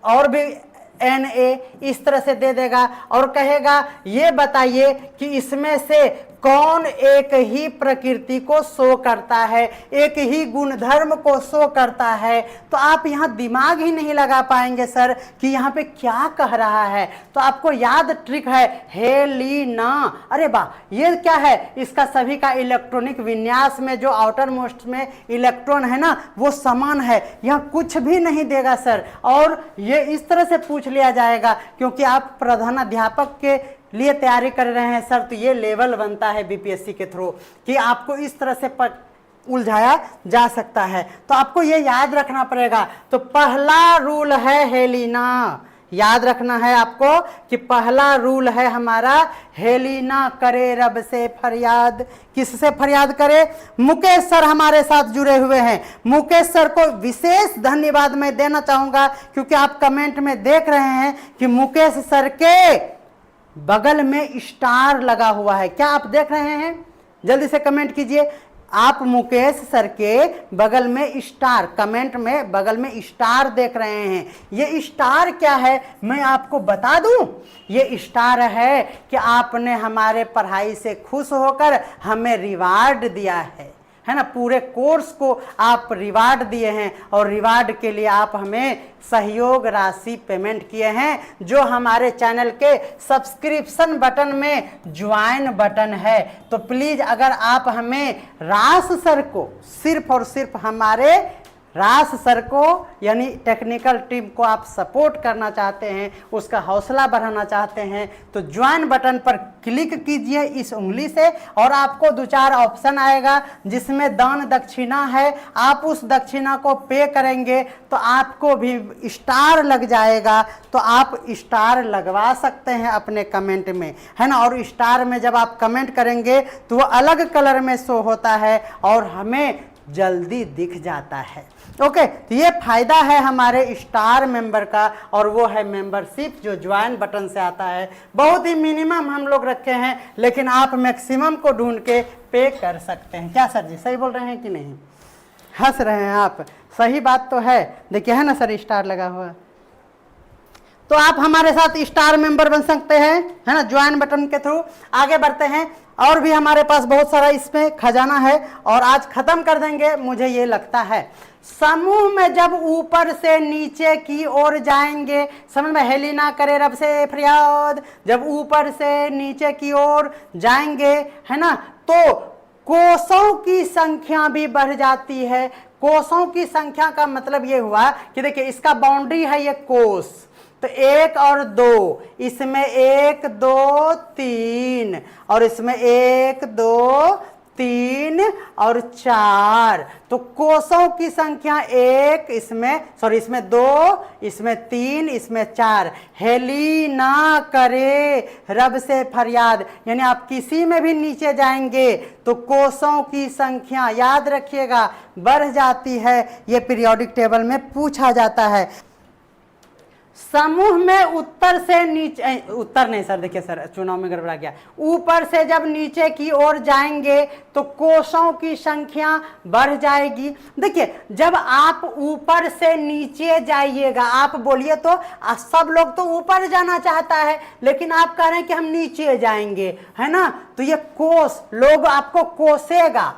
और भी Na, इस तरह से दे देगा और कहेगा ये बताइए कि इसमें से कौन एक ही प्रकृति को शो करता है, एक ही गुणधर्म को शो करता है। तो आप यहाँ दिमाग ही नहीं लगा पाएंगे सर कि यहाँ पे क्या कह रहा है। तो आपको याद ट्रिक है, हेलीना, अरे वाह, ये क्या है, इसका सभी का इलेक्ट्रॉनिक विन्यास में जो आउटर मोस्ट में इलेक्ट्रॉन है ना वो समान है, यहाँ कुछ भी नहीं देगा सर। और ये इस तरह से पूछ लिया जाएगा क्योंकि आप प्रधानाध्यापक के लिए तैयारी कर रहे हैं सर, तो ये लेवल बनता है BPSC के थ्रू कि आपको इस तरह से उलझाया जा सकता है। तो आपको ये याद रखना पड़ेगा। तो पहला रूल है हेलीना, याद रखना है आपको कि पहला रूल है हमारा हेलीना करे रब से फरियाद। किससे फरियाद करे? मुकेश सर हमारे साथ जुड़े हुए हैं। मुकेश सर को विशेष धन्यवाद मैं देना चाहूंगा क्योंकि आप कमेंट में देख रहे हैं कि मुकेश सर के बगल में स्टार लगा हुआ है। क्या आप देख रहे हैं? जल्दी से कमेंट कीजिए। आप मुकेश सर के बगल में स्टार, कमेंट में बगल में स्टार देख रहे हैं। ये स्टार क्या है मैं आपको बता दूं। ये स्टार है कि आपने हमारे पढ़ाई से खुश होकर हमें रिवार्ड दिया है ना, पूरे कोर्स को आप रिवार्ड दिए हैं और रिवार्ड के लिए आप हमें सहयोग राशि पेमेंट किए हैं, जो हमारे चैनल के सब्सक्रिप्शन बटन में ज्वाइन बटन है। तो प्लीज़ अगर आप हमें रास सर को, सिर्फ और सिर्फ हमारे रास सर को यानी टेक्निकल टीम को आप सपोर्ट करना चाहते हैं, उसका हौसला बढ़ाना चाहते हैं, तो ज्वाइन बटन पर क्लिक कीजिए इस उंगली से और आपको 2-4 ऑप्शन आएगा जिसमें दान दक्षिणा है। आप उस दक्षिणा को पे करेंगे तो आपको भी स्टार लग जाएगा। तो आप स्टार लगवा सकते हैं अपने कमेंट में, है ना। और स्टार में जब आप कमेंट करेंगे तो वो अलग कलर में शो होता है और हमें जल्दी दिख जाता है। ओके, तो ये फायदा है हमारे स्टार मेंबर का और वो है मेंबरशिप जो ज्वाइन बटन से आता है। बहुत ही मिनिमम हम लोग रखे हैं, लेकिन आप मैक्सिमम को ढूंढ के पे कर सकते हैं। क्या सर जी सही बोल रहे हैं कि नहीं? हंस रहे हैं आप, सही बात तो है। देखिए है ना सर स्टार लगा हुआ, तो आप हमारे साथ स्टार मेंबर बन सकते हैं, है ना, ज्वाइन बटन के थ्रू। आगे बढ़ते हैं, और भी हमारे पास बहुत सारा इसमें खजाना है और आज खत्म कर देंगे मुझे ये लगता है। समूह में जब ऊपर से नीचे की ओर जाएंगे, समझ में, हेलीना करे रब से फरियाद, जब ऊपर से नीचे की ओर जाएंगे, है ना, तो कोषों की संख्या भी बढ़ जाती है। कोषों की संख्या का मतलब ये हुआ कि देखिए इसका बाउंड्री है ये कोष, तो 1 और 2, इसमें 1 2 3 और इसमें 1 2 3 और 4, तो कोषों की संख्या 1, इसमें 2, इसमें 3, इसमें 4। हेली ना करे रब से फरियाद, यानी आप किसी में भी नीचे जाएंगे तो कोषों की संख्या याद रखिएगा बढ़ जाती है। ये पीरियोडिक टेबल में पूछा जाता है। समूह में उत्तर से नीचे, उत्तर नहीं सर, देखिए सर चुनाव में गड़बड़ा गया, ऊपर से जब नीचे की ओर जाएंगे तो कोषों की संख्या बढ़ जाएगी। देखिए जब आप ऊपर से नीचे जाइएगा, आप बोलिए तो सब लोग तो ऊपर जाना चाहता है, लेकिन आप कह रहे हैं कि हम नीचे जाएंगे, है ना, तो ये कोष लोग आपको कोसेगा,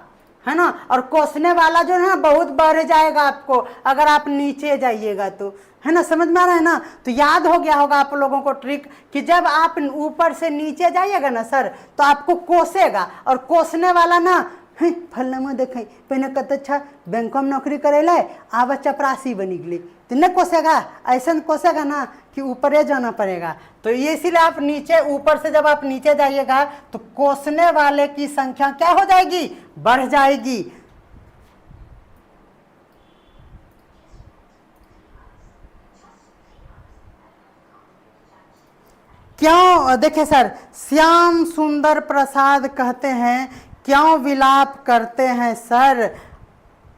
है ना, और कोसने वाला जो है ना बहुत बढ़ जाएगा आपको अगर आप नीचे जाइएगा तो, है ना, समझ में आ रहा है ना। तो याद हो गया होगा आप लोगों को ट्रिक कि जब आप ऊपर से नीचे जाइएगा ना सर तो आपको कोसेगा, और कोसने वाला ना फलना देखें पहले कत अच्छा बैंक में नौकरी करेला आब चपरासी बनी गई, तो न कोसेगा, ऐसा कोसेगा ना कि ऊपर जाना पड़ेगा। तो ये इसीलिए आप नीचे, ऊपर से जब आप नीचे जाइएगा तो कोसने वाले की संख्या क्या हो जाएगी, बढ़ जाएगी। क्यों, देखिए सर, श्याम सुंदर प्रसाद कहते हैं क्यों विलाप करते हैं सर,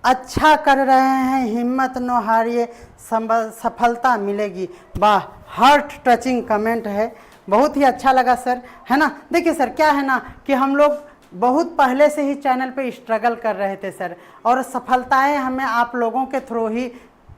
अच्छा कर रहे हैं, हिम्मत न हारिए, सफलता मिलेगी। वाह, हार्ट टचिंग कमेंट है, बहुत ही अच्छा लगा सर, है ना। देखिए सर क्या है ना कि हम लोग बहुत पहले से ही चैनल पे स्ट्रगल कर रहे थे सर, और सफलताएं हमें आप लोगों के थ्रू ही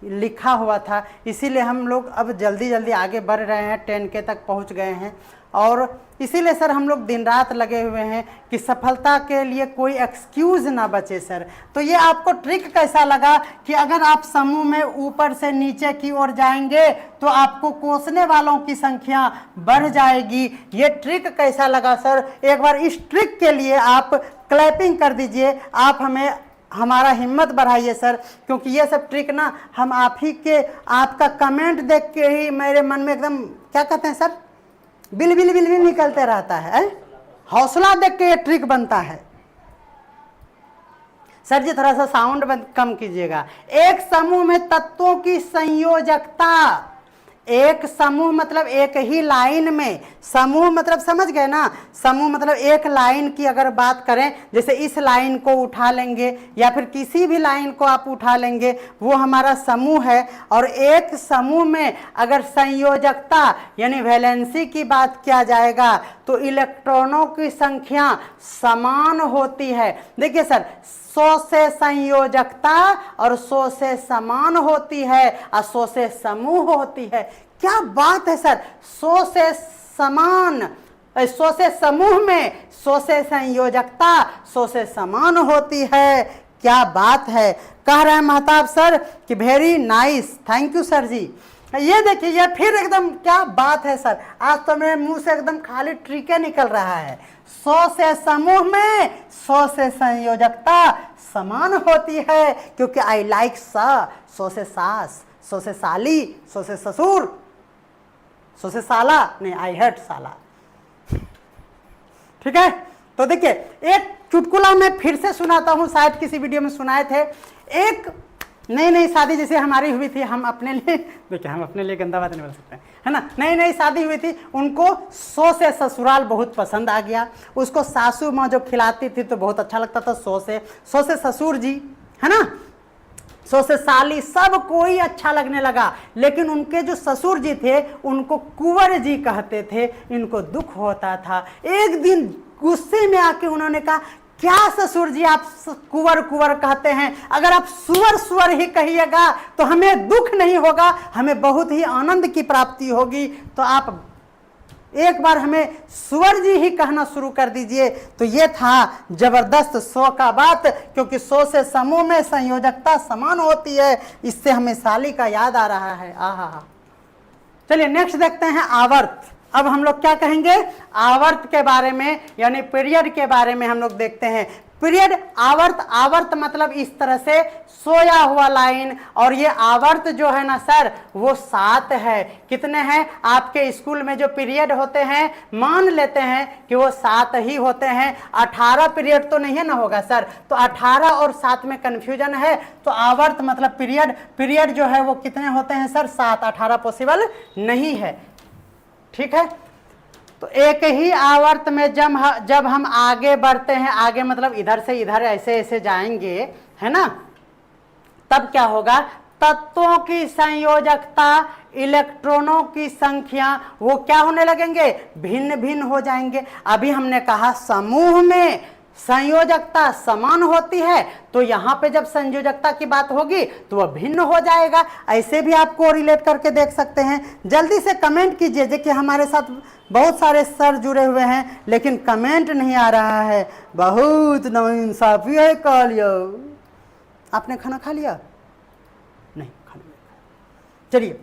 लिखा हुआ था, इसीलिए हम लोग अब जल्दी जल्दी आगे बढ़ रहे हैं, 10K तक पहुंच गए हैं। और इसीलिए सर हम लोग दिन रात लगे हुए हैं कि सफलता के लिए कोई एक्सक्यूज़ ना बचे सर। तो ये आपको ट्रिक कैसा लगा कि अगर आप समूह में ऊपर से नीचे की ओर जाएंगे तो आपको कोसने वालों की संख्या बढ़ जाएगी, ये ट्रिक कैसा लगा सर? एक बार इस ट्रिक के लिए आप क्लैपिंग कर दीजिए, आप हमें हमारा हिम्मत बढ़ाइए सर, क्योंकि ये सब ट्रिक ना हम आप ही के, आपका कमेंट देख के ही मेरे मन में एकदम क्या कहते हैं sir, bill bill bill bill निकलते रहता है, हौसला देख के ये ट्रिक बनता है। सर जी थोड़ा सा साउंड कम कीजिएगा। एक समूह में तत्वों की संयोजकता, एक समूह मतलब एक ही लाइन में, समूह मतलब समझ गए ना, समूह मतलब एक लाइन की अगर बात करें, जैसे इस लाइन को उठा लेंगे या फिर किसी भी लाइन को आप उठा लेंगे, वो हमारा समूह है। और एक समूह में अगर संयोजकता यानी वैलेंसी की बात किया जाएगा तो इलेक्ट्रॉनों की संख्या समान होती है। देखिए सर, 100 से संयोजकता और 100 से समान होती है और 100 से समूह होती है। क्या बात है सर, 100 से समान, 100 से समूह में 100 से संयोजकता 100 से समान होती है। क्या बात है, कह रहे हैं महताब सर कि very nice, thank you sir ji. ये देखिए ये फिर एकदम क्या बात है सर, आज तो मेरे मुंह से एकदम खाली ट्रिके निकल रहा है। 100 से समूह में 100 से संयोजकता समान होती है, क्योंकि आई लाइक 100 से सास, 100 से साली, 100 से ससुर, 100 से साला, नहीं आई हेट साला। ठीक है, तो देखिए एक चुटकुला मैं फिर से सुनाता हूं, शायद किसी वीडियो में सुनाए थे। एक नई नई शादी जैसे हमारी हुई थी, हम अपने लिए, देखिए हम अपने लिए गंदा बात नहीं बोल सकते है ना, नई नई शादी हुई थी, उनको 100 से ससुराल बहुत पसंद आ गया, उसको सासू माँ जो खिलाती थी तो बहुत अच्छा लगता था। 100 से ससुर जी, है ना, 100 से साली, सब कोई अच्छा लगने लगा। लेकिन उनके जो ससुर जी थे उनको कुंवर जी कहते थे, इनको दुख होता था। एक दिन गुस्से में आके उन्होंने कहा, क्या ससुर जी आप कुंवर कुंवर कहते हैं, अगर आप सुअर सुअर ही कहिएगा तो हमें दुख नहीं होगा, हमें बहुत ही आनंद की प्राप्ति होगी। तो आप एक बार हमें सुअर जी ही कहना शुरू कर दीजिए। तो ये था जबरदस्त 100 का बात, क्योंकि 100 से समूह में संयोजकता समान होती है। इससे हमें साली का याद आ रहा है। आहा, चलिए नेक्स्ट देखते हैं आवर्त। अब हम लोग क्या कहेंगे, आवर्त के बारे में यानी पीरियड के बारे में हम लोग देखते हैं। पीरियड, आवर्त, आवर्त मतलब इस तरह से सोया हुआ लाइन, और ये आवर्त जो है ना सर वो 7 है। कितने हैं आपके स्कूल में जो पीरियड होते हैं, मान लेते हैं कि वो 7 ही होते हैं, 18 पीरियड तो नहीं है ना होगा सर, तो 18 और 7 में कंफ्यूजन है, तो आवर्त मतलब पीरियड, पीरियड जो है वो कितने होते हैं सर 7, 18 पॉसिबल नहीं है। ठीक है, तो एक ही आवर्त में जब हम आगे बढ़ते हैं, आगे मतलब इधर से इधर ऐसे ऐसे जाएंगे, है ना, तब क्या होगा, तत्वों की संयोजकता, इलेक्ट्रॉनों की संख्या वो क्या होने लगेंगे, भिन्न भिन्न हो जाएंगे। अभी हमने कहा समूह में संयोजकता समान होती है, तो यहां पे जब संयोजकता की बात होगी तो वह भिन्न हो जाएगा। ऐसे भी आपको रिलेट करके देख सकते हैं। जल्दी से कमेंट कीजिए, देखिए हमारे साथ बहुत सारे सर जुड़े हुए हैं लेकिन कमेंट नहीं आ रहा है, बहुत नाइंसाफी है। कालियो, आपने खाना खा लिया? नहीं, खाना नहीं। चलिए,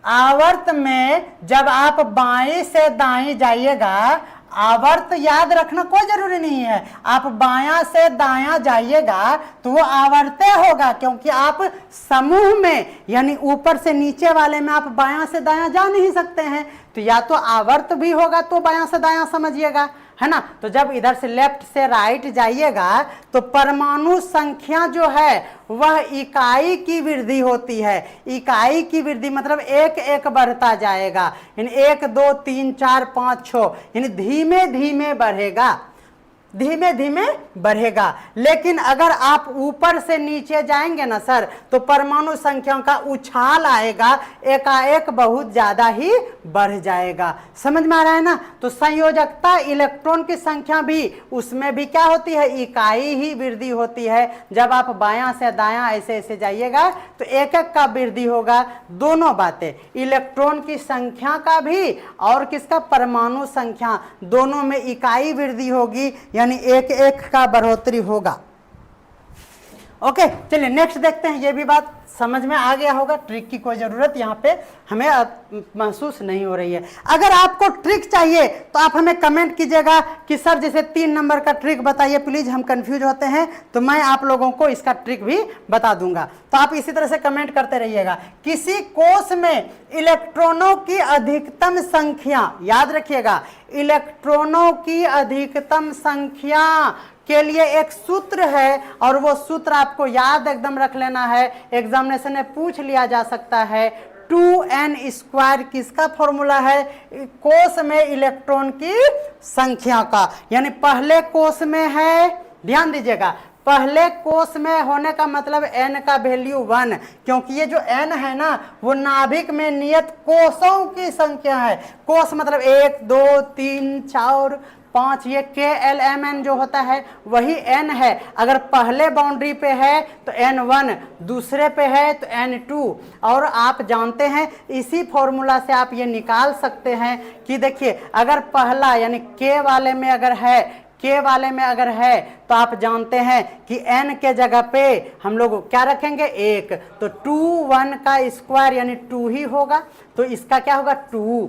आवर्त में जब आप बाएं से दाएं जाइएगा, आवर्त याद रखना कोई जरूरी नहीं है, आप बायां से दायां जाइएगा तो वो आवर्ते होगा, क्योंकि आप समूह में यानी ऊपर से नीचे वाले में आप बायां से दायां जा नहीं सकते हैं, तो या तो आवर्त भी होगा तो बायां से दायां समझिएगा, है ना। तो जब इधर से लेफ्ट से राइट जाइएगा तो परमाणु संख्या जो है वह इकाई की वृद्धि होती है। इकाई की वृद्धि मतलब एक एक बढ़ता जाएगा, यानी 1 2 3 4 5 6, यानी धीमे धीमे बढ़ेगा, धीमे धीमे बढ़ेगा। लेकिन अगर आप ऊपर से नीचे जाएंगे ना सर, तो परमाणु संख्याओं का उछाल आएगा, एकाएक बहुत ज्यादा ही बढ़ जाएगा। समझ में आ रहा है ना। तो संयोजकता, इलेक्ट्रॉन की संख्या भी उसमें भी क्या होती है, इकाई ही वृद्धि होती है। जब आप बायां से दायां ऐसे ऐसे जाइएगा तो एक एक का वृद्धि होगा। दोनों बातें, इलेक्ट्रॉन की संख्या का भी और किसका, परमाणु संख्या, दोनों में इकाई वृद्धि होगी, यानी एक एक का बढ़ोतरी होगा। ओके, चलिए नेक्स्ट देखते हैं। ये भी बात समझ में आ गया होगा, ट्रिक की कोई जरूरत यहाँ पे हमें महसूस नहीं हो रही है। अगर आपको ट्रिक चाहिए तो आप हमें कमेंट कीजिएगा कि सर जैसे 3 नंबर का ट्रिक बताइए प्लीज, हम कंफ्यूज होते हैं, तो मैं आप लोगों को इसका ट्रिक भी बता दूंगा। तो आप इसी तरह से कमेंट करते रहिएगा। किसी कोष में इलेक्ट्रॉनों की अधिकतम संख्या, याद रखिएगा, इलेक्ट्रॉनों की अधिकतम संख्या के लिए एक सूत्र है, और वो सूत्र आपको याद एकदम रख लेना है, एग्जामिनेशन में पूछ लिया जा सकता है। 2n² किसका फॉर्मूला है, कोष में इलेक्ट्रॉन की संख्या का, यानी पहले कोष में है, ध्यान दीजिएगा, पहले कोष में होने का मतलब n का वैल्यू 1, क्योंकि ये जो n है ना वो नाभिक में नियत कोषों की संख्या है। कोष मतलब 1 2 3 4 5, ये KLMN जो होता है वही n है। अगर पहले बाउंड्री पे है तो n1, दूसरे पे है तो n2, और आप जानते हैं इसी फॉर्मूला से आप ये निकाल सकते हैं कि देखिए अगर पहला यानी K वाले में अगर है, K वाले में अगर है तो आप जानते हैं कि n के जगह पे हम लोग क्या रखेंगे, 1, तो 2 1 का स्क्वायर यानी 2 ही होगा, तो इसका क्या होगा 2।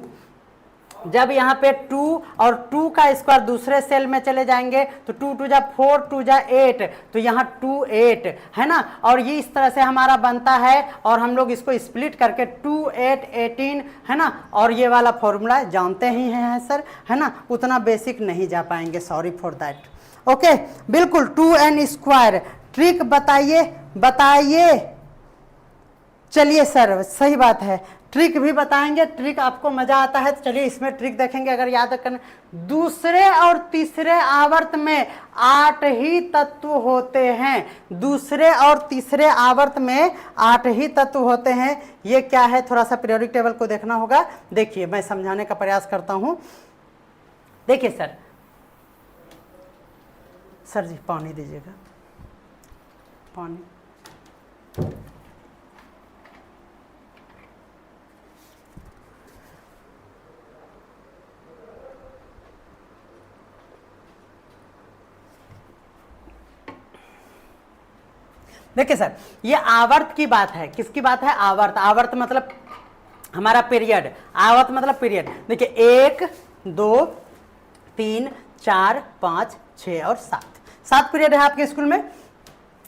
जब यहाँ पे 2 और 2 का स्क्वायर दूसरे सेल में चले जाएंगे तो 2 2 जा 4 2 जा 8, तो यहाँ 2 8 है ना, और ये इस तरह से हमारा बनता है, और हम लोग इसको स्प्लिट करके 2 8 18 है ना, और ये वाला फॉर्मूला जानते ही हैं सर, है ना, उतना बेसिक नहीं जा पाएंगे, सॉरी फॉर दैट। ओके, बिल्कुल 2n²। ट्रिक बताइए बताइए, चलिए सर सही बात है, ट्रिक भी बताएंगे, ट्रिक आपको मजा आता है तो चलिए इसमें ट्रिक देखेंगे। अगर याद करना, दूसरे और तीसरे आवर्त में 8 ही तत्व होते हैं, दूसरे और तीसरे आवर्त में 8 ही तत्व होते हैं। ये क्या है, थोड़ा सा पीरियोडिक टेबल को देखना होगा। देखिए मैं समझाने का प्रयास करता हूं। देखिए सर जी पानी दीजिएगा, पानी। देखिए सर, ये आवर्त की बात है, किसकी बात है, आवर्त। आवर्त मतलब हमारा पीरियड, आवर्त मतलब पीरियड, देखिए 1 2 3 4 5 6 और 7 पीरियड है आपके स्कूल में।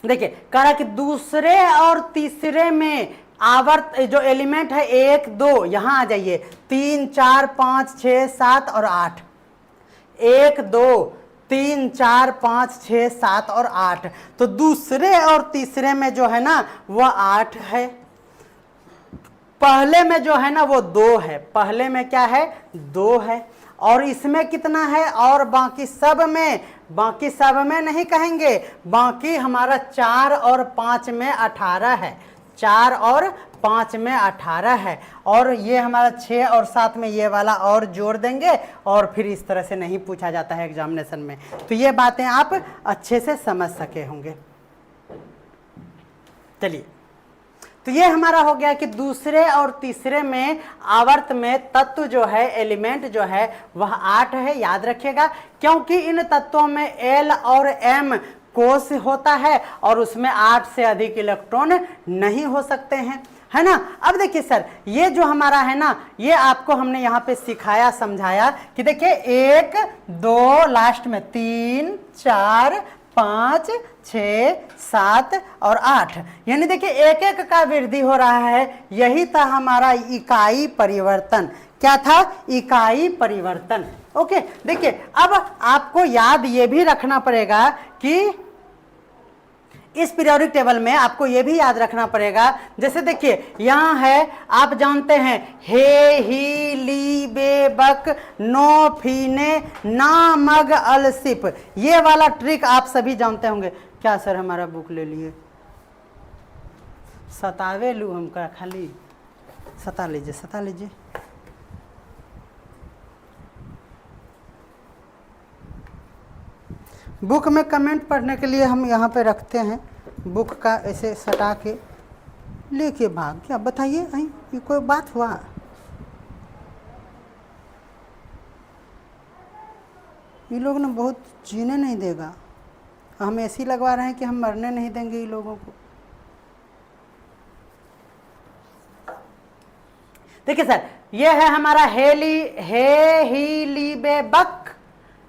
देखिए कह रहा कि दूसरे और तीसरे में आवर्त जो एलिमेंट है 1 2, यहां आ जाइए 3 4 5 6 7 और 8, 1 2 3 4 5 6 7 और 8, तो दूसरे और तीसरे में जो है ना वह 8 है, पहले में जो है ना वो 2 है, पहले में क्या है 2 है, और इसमें कितना है, और बाकी सब में नहीं कहेंगे, बाकी हमारा 4 और 5 में 18 है, 4 और 5 में 18 है, और ये हमारा 6 और 7 में ये वाला और जोड़ देंगे, और फिर इस तरह से नहीं पूछा जाता है एग्जामिनेशन में। तो ये बातें आप अच्छे से समझ सके होंगे। चलिए, तो ये हमारा हो गया कि दूसरे और तीसरे में आवर्त में तत्व जो है, एलिमेंट जो है वह 8 है, याद रखिएगा, क्योंकि इन तत्वों में L और M कोष होता है और उसमें 8 से अधिक इलेक्ट्रॉन नहीं हो सकते हैं, है ना। अब देखिए सर, ये जो हमारा है ना, ये आपको हमने यहाँ पे सिखाया समझाया कि देखिए 1 2 लास्ट में 3 4 5 6 7 और 8, यानी देखिए एक एक का वृद्धि हो रहा है, यही था हमारा इकाई परिवर्तन। क्या था? इकाई परिवर्तन। ओके, देखिए अब आपको याद ये भी रखना पड़ेगा कि इस पीरियोडिक टेबल में आपको यह भी याद रखना पड़ेगा, जैसे देखिए यहां है, आप जानते हैं हे ही ली बे बक नो फीने ना मग अल सिप, ये वाला ट्रिक आप सभी जानते होंगे। क्या सर हमारा बुक ले लिए? सतावे लू हमका, खाली सता लीजिए। बुक में कमेंट पढ़ने के लिए हम यहाँ पे रखते हैं, बुक का ऐसे सटा के लेके भाग क्या, बताइए ये कोई बात हुआ? ये लोग ना बहुत जीने नहीं देगा, हम ऐसी लगवा रहे हैं कि हम मरने नहीं देंगे ये लोगों को। देखिए सर, ये है हमारा हे ही ली बे बक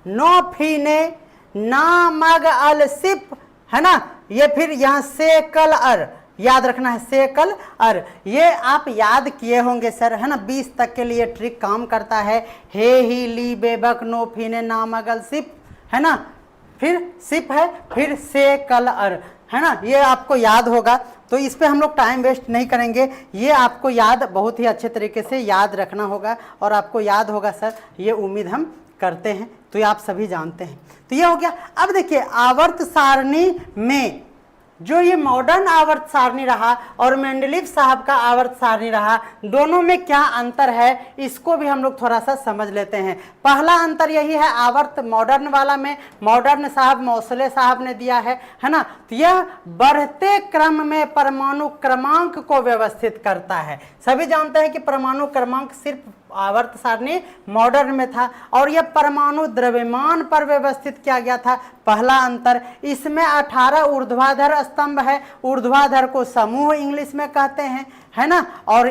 नो फीने ना मग अल सिप, है ना। ये फिर यहाँ से कल अर, याद रखना है से कल अर, ये आप याद किए होंगे सर, है ना। 20 तक के लिए ट्रिक काम करता है, हे ही ली बेबक नो फीने ना मग अल सिप, है ना, फिर सिप है, फिर से कल अर, है ना। ये आपको याद होगा, तो इस पे हम लोग टाइम वेस्ट नहीं करेंगे, ये आपको याद बहुत ही अच्छे तरीके से याद रखना होगा, और आपको याद होगा सर, ये उम्मीद हम करते हैं, तो ये आप सभी जानते हैं। तो ये हो गया। अब देखिए आवर्त सारणी में जो ये मॉडर्न आवर्त सारणी रहा और मेंडलीव साहब का आवर्त सारणी रहा, दोनों में क्या अंतर है इसको भी हम लोग थोड़ा सा समझ लेते हैं। पहला अंतर यही है, आवर्त मॉडर्न वाला में मॉडर्न साहब मौसले साहब ने दिया है ना, तो यह बढ़ते क्रम में परमाणु क्रमांक को व्यवस्थित करता है। सभी जानते हैं कि परमाणु क्रमांक सिर्फ आवर्त सारणी मॉडर्न में था, और यह परमाणु द्रव्यमान पर व्यवस्थित किया गया था। पहला अंतर, इसमें 18 ऊर्ध्वाधर स्तंभ है, ऊर्ध्वाधर को समूह इंग्लिश में कहते हैं, है ना, और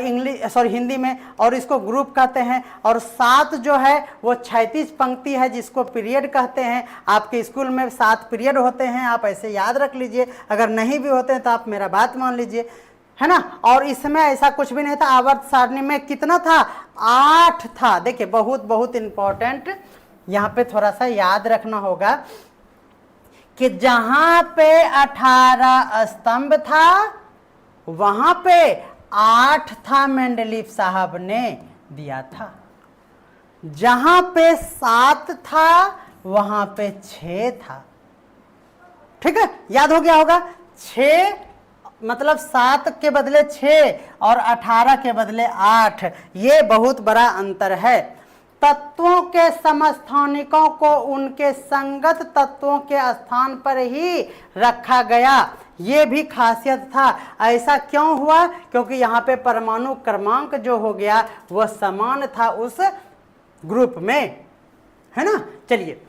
हिंदी में, और इसको ग्रुप कहते हैं। और 7 जो है वो 36 पंक्ति है जिसको पीरियड कहते हैं। आपके स्कूल में 7 पीरियड होते हैं, आप ऐसे याद रख लीजिए, अगर नहीं भी होते हैं तो आप मेरा बात मान लीजिए, है ना। और इसमें ऐसा कुछ भी नहीं था। आवर्त सारणी में कितना था? 8 था। देखिए बहुत इंपॉर्टेंट यहाँ पे थोड़ा सा याद रखना होगा कि जहां पे 18 स्तंभ था वहां पे 8 था, मेंडलीव साहब ने दिया था। जहां पे 7 था वहां पे 6 था। ठीक है, याद हो गया होगा। 6 मतलब 7 के बदले 6 और 18 के बदले 8, ये बहुत बड़ा अंतर है। तत्वों के समस्थानिकों को उनके संगत तत्वों के स्थान पर ही रखा गया, ये भी खासियत था। ऐसा क्यों हुआ? क्योंकि यहाँ पे परमाणु क्रमांक जो हो गया वह समान था उस ग्रुप में, है ना। चलिए,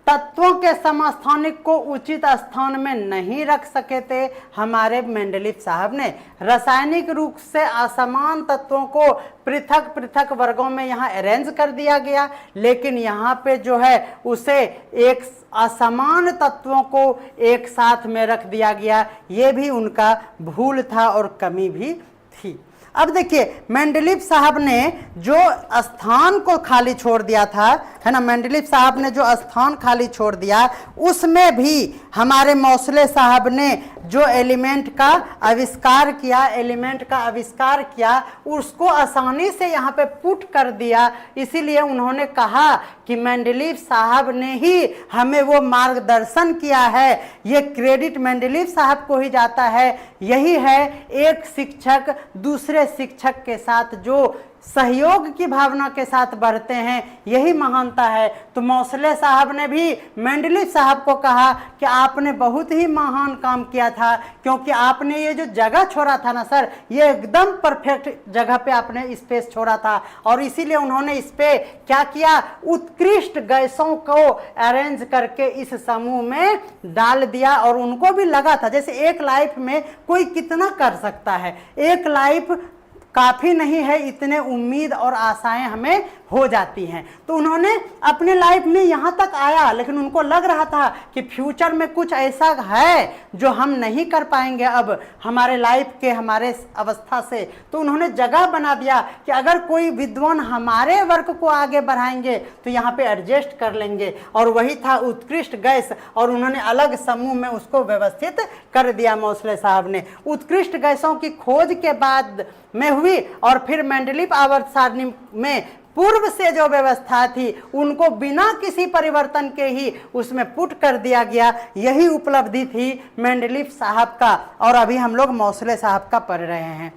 तत्वों के समस्थानिक को उचित स्थान में नहीं रख सके थे हमारे मेंडलीव साहब ने। रासायनिक रूप से असमान तत्वों को पृथक पृथक वर्गों में यहाँ अरेंज कर दिया गया, लेकिन यहाँ पे जो है उसे एक असमान तत्वों को एक साथ में रख दिया गया। ये भी उनका भूल था और कमी भी थी। अब देखिए मेंडलीव साहब ने जो स्थान को खाली छोड़ दिया था, है ना, मेंडलीव साहब ने जो स्थान खाली छोड़ दिया उसमें भी हमारे मोसले साहब ने जो एलिमेंट का आविष्कार किया उसको आसानी से यहाँ पे पुट कर दिया। इसीलिए उन्होंने कहा कि मेंडलीव साहब ने ही हमें वो मार्गदर्शन किया है, ये क्रेडिट मेंडलीव साहब को ही जाता है। यही है एक शिक्षक दूसरे शिक्षक के साथ जो सहयोग की भावना के साथ बढ़ते हैं, यही महानता है। तो मोसले साहब ने भी मेंडलीव साहब को कहा कि आपने बहुत ही महान काम किया था, क्योंकि आपने ये जो जगह छोड़ा था ना सर, ये एकदम परफेक्ट जगह पे आपने स्पेस छोड़ा था। और इसीलिए उन्होंने इस पे क्या किया, उत्कृष्ट गैसों को अरेंज करके इस समूह में डाल दिया। और उनको भी लगा था जैसे एक लाइफ में कोई कितना कर सकता है, एक लाइफ काफ़ी नहीं है, इतने उम्मीद और आशाएं हमें हो जाती हैं। तो उन्होंने अपने लाइफ में यहाँ तक आया, लेकिन उनको लग रहा था कि फ्यूचर में कुछ ऐसा है जो हम नहीं कर पाएंगे अब हमारे लाइफ के हमारे अवस्था से। तो उन्होंने जगह बना दिया कि अगर कोई विद्वान हमारे वर्क को आगे बढ़ाएंगे तो यहाँ पे एडजस्ट कर लेंगे। और वही था उत्कृष्ट गैस, और उन्होंने अलग समूह में उसको व्यवस्थित कर दिया मोसले साहब ने। उत्कृष्ट गैसों की खोज के बाद में हुई, और फिर मेंडलीव आवर्त सारणी में पूर्व से जो व्यवस्था थी उनको बिना किसी परिवर्तन के ही उसमें पुट कर दिया गया। यही उपलब्धि थी मेंडलीव साहब का, और अभी हम लोग मोसले साहब का पढ़ रहे हैं।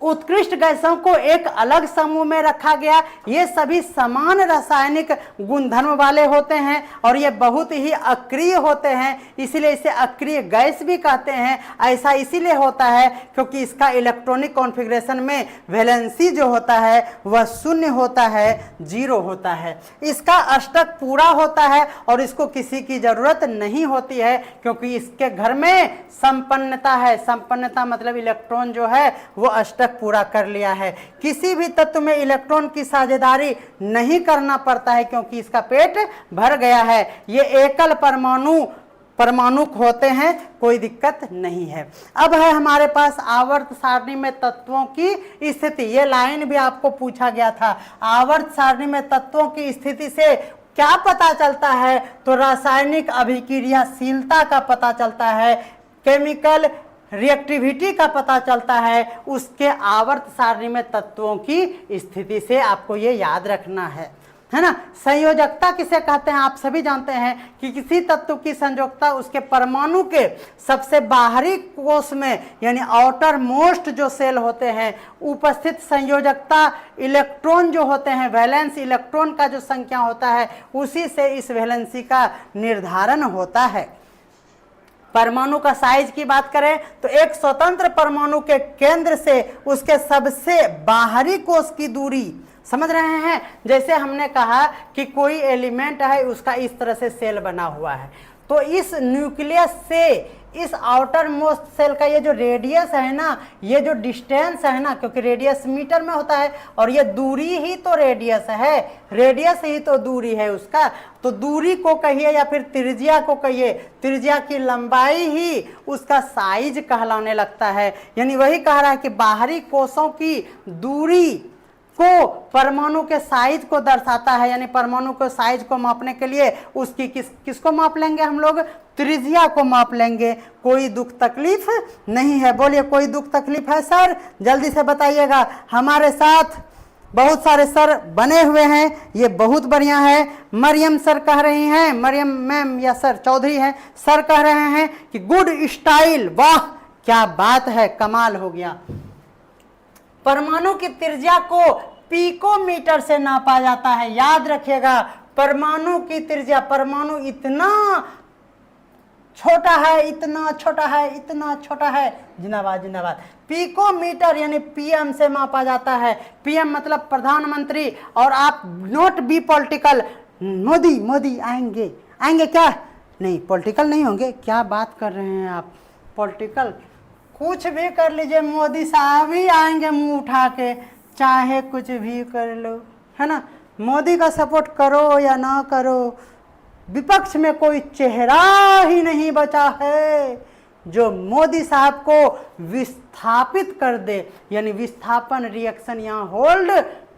उत्कृष्ट गैसों को एक अलग समूह में रखा गया। ये सभी समान रासायनिक गुणधर्म वाले होते हैं और ये बहुत ही अक्रिय होते हैं, इसीलिए इसे अक्रिय गैस भी कहते हैं। ऐसा इसीलिए होता है क्योंकि इसका इलेक्ट्रॉनिक कॉन्फ़िगरेशन में वैलेंसी जो होता है वह शून्य होता है, 0 होता है। इसका अष्टक पूरा होता है और इसको किसी की जरूरत नहीं होती है, क्योंकि इसके घर में संपन्नता है। संपन्नता मतलब इलेक्ट्रॉन जो है वो अष्टक पूरा कर लिया है। किसी भी तत्व में इलेक्ट्रॉन की साझेदारी नहीं करना पड़ता है, क्योंकि इसका पेट भर गया है। ये एकल परमाणु होते हैं, कोई दिक्कत नहीं है। अब है हमारे पास आवर्त सारणी में तत्वों की स्थिति। ये लाइन भी आपको पूछा गया था। आवर्त सारणी में तत्वों की स्थिति से क्या पता चलता है, तो रासायनिक अभिक्रियाशीलता का पता चलता है, केमिकल रिएक्टिविटी का पता चलता है। उसके आवर्त सारणी में तत्वों की स्थिति से आपको ये याद रखना है ना। संयोजकता किसे कहते हैं, आप सभी जानते हैं कि किसी तत्व की संयोजकता उसके परमाणु के सबसे बाहरी कोश में यानी आउटर मोस्ट जो सेल होते हैं उपस्थित संयोजकता इलेक्ट्रॉन जो होते हैं, वैलेंस इलेक्ट्रॉन का जो संख्या होता है उसी से इस वैलेंसी का निर्धारण होता है। परमाणु का साइज की बात करें तो एक स्वतंत्र परमाणु के केंद्र से उसके सबसे बाहरी कोश की दूरी, समझ रहे हैं। जैसे हमने कहा कि कोई एलिमेंट है, उसका इस तरह से सेल बना हुआ है, तो इस न्यूक्लियस से इस आउटर मोस्ट सेल का ये जो रेडियस है ना, ये जो डिस्टेंस है ना, क्योंकि रेडियस मीटर में होता है और ये दूरी ही तो रेडियस है, रेडियस ही तो दूरी है उसका। तो दूरी को कहिए या फिर त्रिज्या को कहिए, त्रिज्या की लंबाई ही उसका साइज कहलाने लगता है। यानी वही कह रहा है कि बाहरी कोशों की दूरी को परमाणु के साइज को दर्शाता है। यानी परमाणु के साइज को मापने के लिए उसकी किसको माप लेंगे हम लोग, त्रिज्या को माप लेंगे। कोई दुख तकलीफ नहीं है, बोलिए कोई दुख तकलीफ है सर, जल्दी से बताइएगा। हमारे साथ बहुत सारे सर बने हुए हैं, ये बहुत बढ़िया है। मरियम सर कह रही हैं, मरियम मैम या सर चौधरी हैं, सर कह रहे हैं कि गुड स्टाइल, वाह क्या बात है, कमाल हो गया। परमाणु की त्रिज्या को पिकोमीटर से नापा जाता है, याद रखिएगा। परमाणु की त्रिज्या, परमाणु इतना छोटा है, इतना छोटा है, इतना छोटा है, जिंदाबाद जिंदाबाद। पिकोमीटर यानी पीएम से मापा जाता है। पीएम मतलब प्रधानमंत्री, और आप not be political, Modi Modi आएंगे, आएंगे क्या? नहीं, पॉलिटिकल नहीं होंगे। क्या बात कर रहे हैं आप? पॉलिटिकल कुछ भी कर लीजिए, मोदी साहब ही आएंगे मुंह उठा के, चाहे कुछ भी कर लो, है ना। मोदी का सपोर्ट करो या ना करो, विपक्ष में कोई चेहरा ही नहीं बचा है जो मोदी साहब को विस्थापित कर दे, यानी विस्थापन रिएक्शन यहाँ होल्ड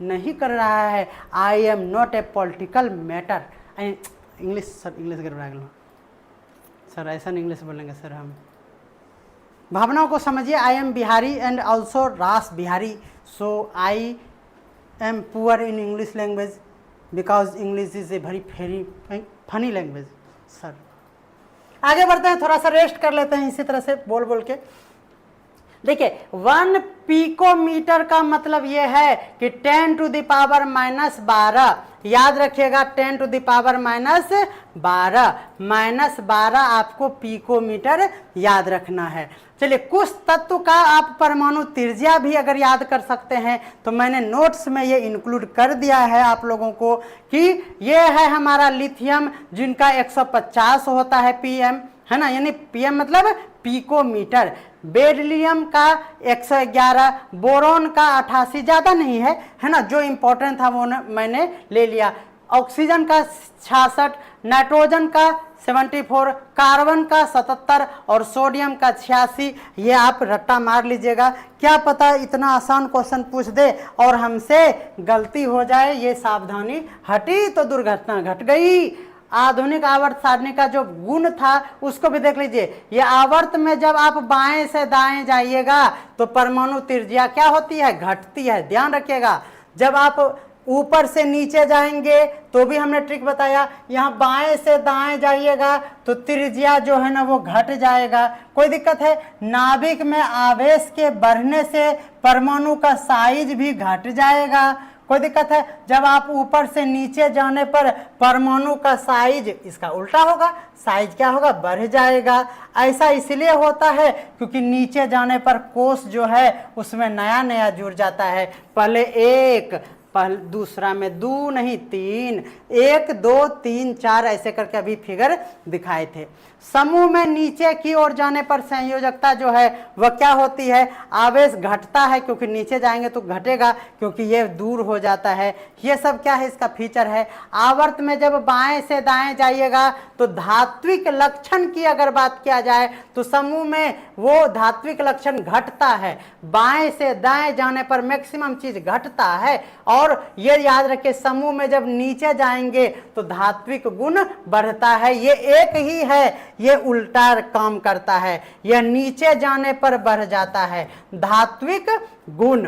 नहीं कर रहा है। I am not a political matter. English sir, English गड़बड़ा गया सर, ऐसा इंग्लिश बोलेंगे सर हम। भावनाओं को समझिए। I am Bihari and also Ras Bihari, so I am poor in English language because English is a very funny language. Sir आगे बढ़ते हैं, थोड़ा सा रेस्ट कर लेते हैं इसी तरह से बोल बोल के। देखिए 1 पिकोमीटर का मतलब यह है कि 10 टू द पावर -12, याद रखिएगा 10 टू द पावर -12, -12 आपको पिकोमीटर याद रखना है। चलिए कुछ तत्व का आप परमाणु त्रिज्या भी अगर याद कर सकते हैं तो मैंने नोट्स में ये इंक्लूड कर दिया है आप लोगों को कि ये है हमारा लिथियम जिनका 150 होता है पीएम, है ना, यानी पीएम मतलब पिकोमीटर। बेरिलियम का 111, बोरोन का 88, ज़्यादा नहीं है, है ना, जो इम्पोर्टेंट था वो मैंने ले लिया। ऑक्सीजन का 66, नाइट्रोजन का 74, कार्बन का 77 और सोडियम का 86। ये आप रट्टा मार लीजिएगा, क्या पता इतना आसान क्वेश्चन पूछ दे और हमसे गलती हो जाए। ये सावधानी हटी तो दुर्घटना घट गई। आधुनिक आवर्त सारणी का जो गुण था उसको भी देख लीजिए। ये आवर्त में जब आप बाएं से दाएं जाइएगा तो परमाणु त्रिज्या क्या होती है? घटती है, ध्यान रखिएगा। जब आप ऊपर से नीचे जाएंगे तो भी हमने ट्रिक बताया, यहाँ बाएं से दाएं जाइएगा तो त्रिज्या जो है ना वो घट जाएगा। कोई दिक्कत है? नाभिक में आवेश के बढ़ने से परमाणु का साइज भी घट जाएगा। कोई दिक्कत है? जब आप ऊपर से नीचे जाने पर परमाणु का साइज इसका उल्टा होगा, साइज क्या होगा? बढ़ जाएगा। ऐसा इसलिए होता है क्योंकि नीचे जाने पर कोष जो है उसमें नया नया जुड़ जाता है। पहले 1, दूसरा में 2 नहीं 3, 1 2 3 4 ऐसे करके अभी फिगर दिखाए थे। समूह में नीचे की ओर जाने पर संयोजकता जो है वह क्या होती है? आवेश घटता है, क्योंकि नीचे जाएंगे तो घटेगा क्योंकि ये दूर हो जाता है। ये सब क्या है? इसका फीचर है। आवर्त में जब बाएं से दाएं जाइएगा तो धात्विक लक्षण की अगर बात किया जाए तो समूह में वो धात्विक लक्षण घटता है। बाएं से दाएं जाने पर मैक्सिमम चीज घटता है। और ये याद रखिए समूह में जब नीचे जाएंगे तो धात्विक गुण बढ़ता है। ये एक ही है, ये उल्टा काम करता है। यह नीचे जाने पर बढ़ जाता है धात्विक गुण।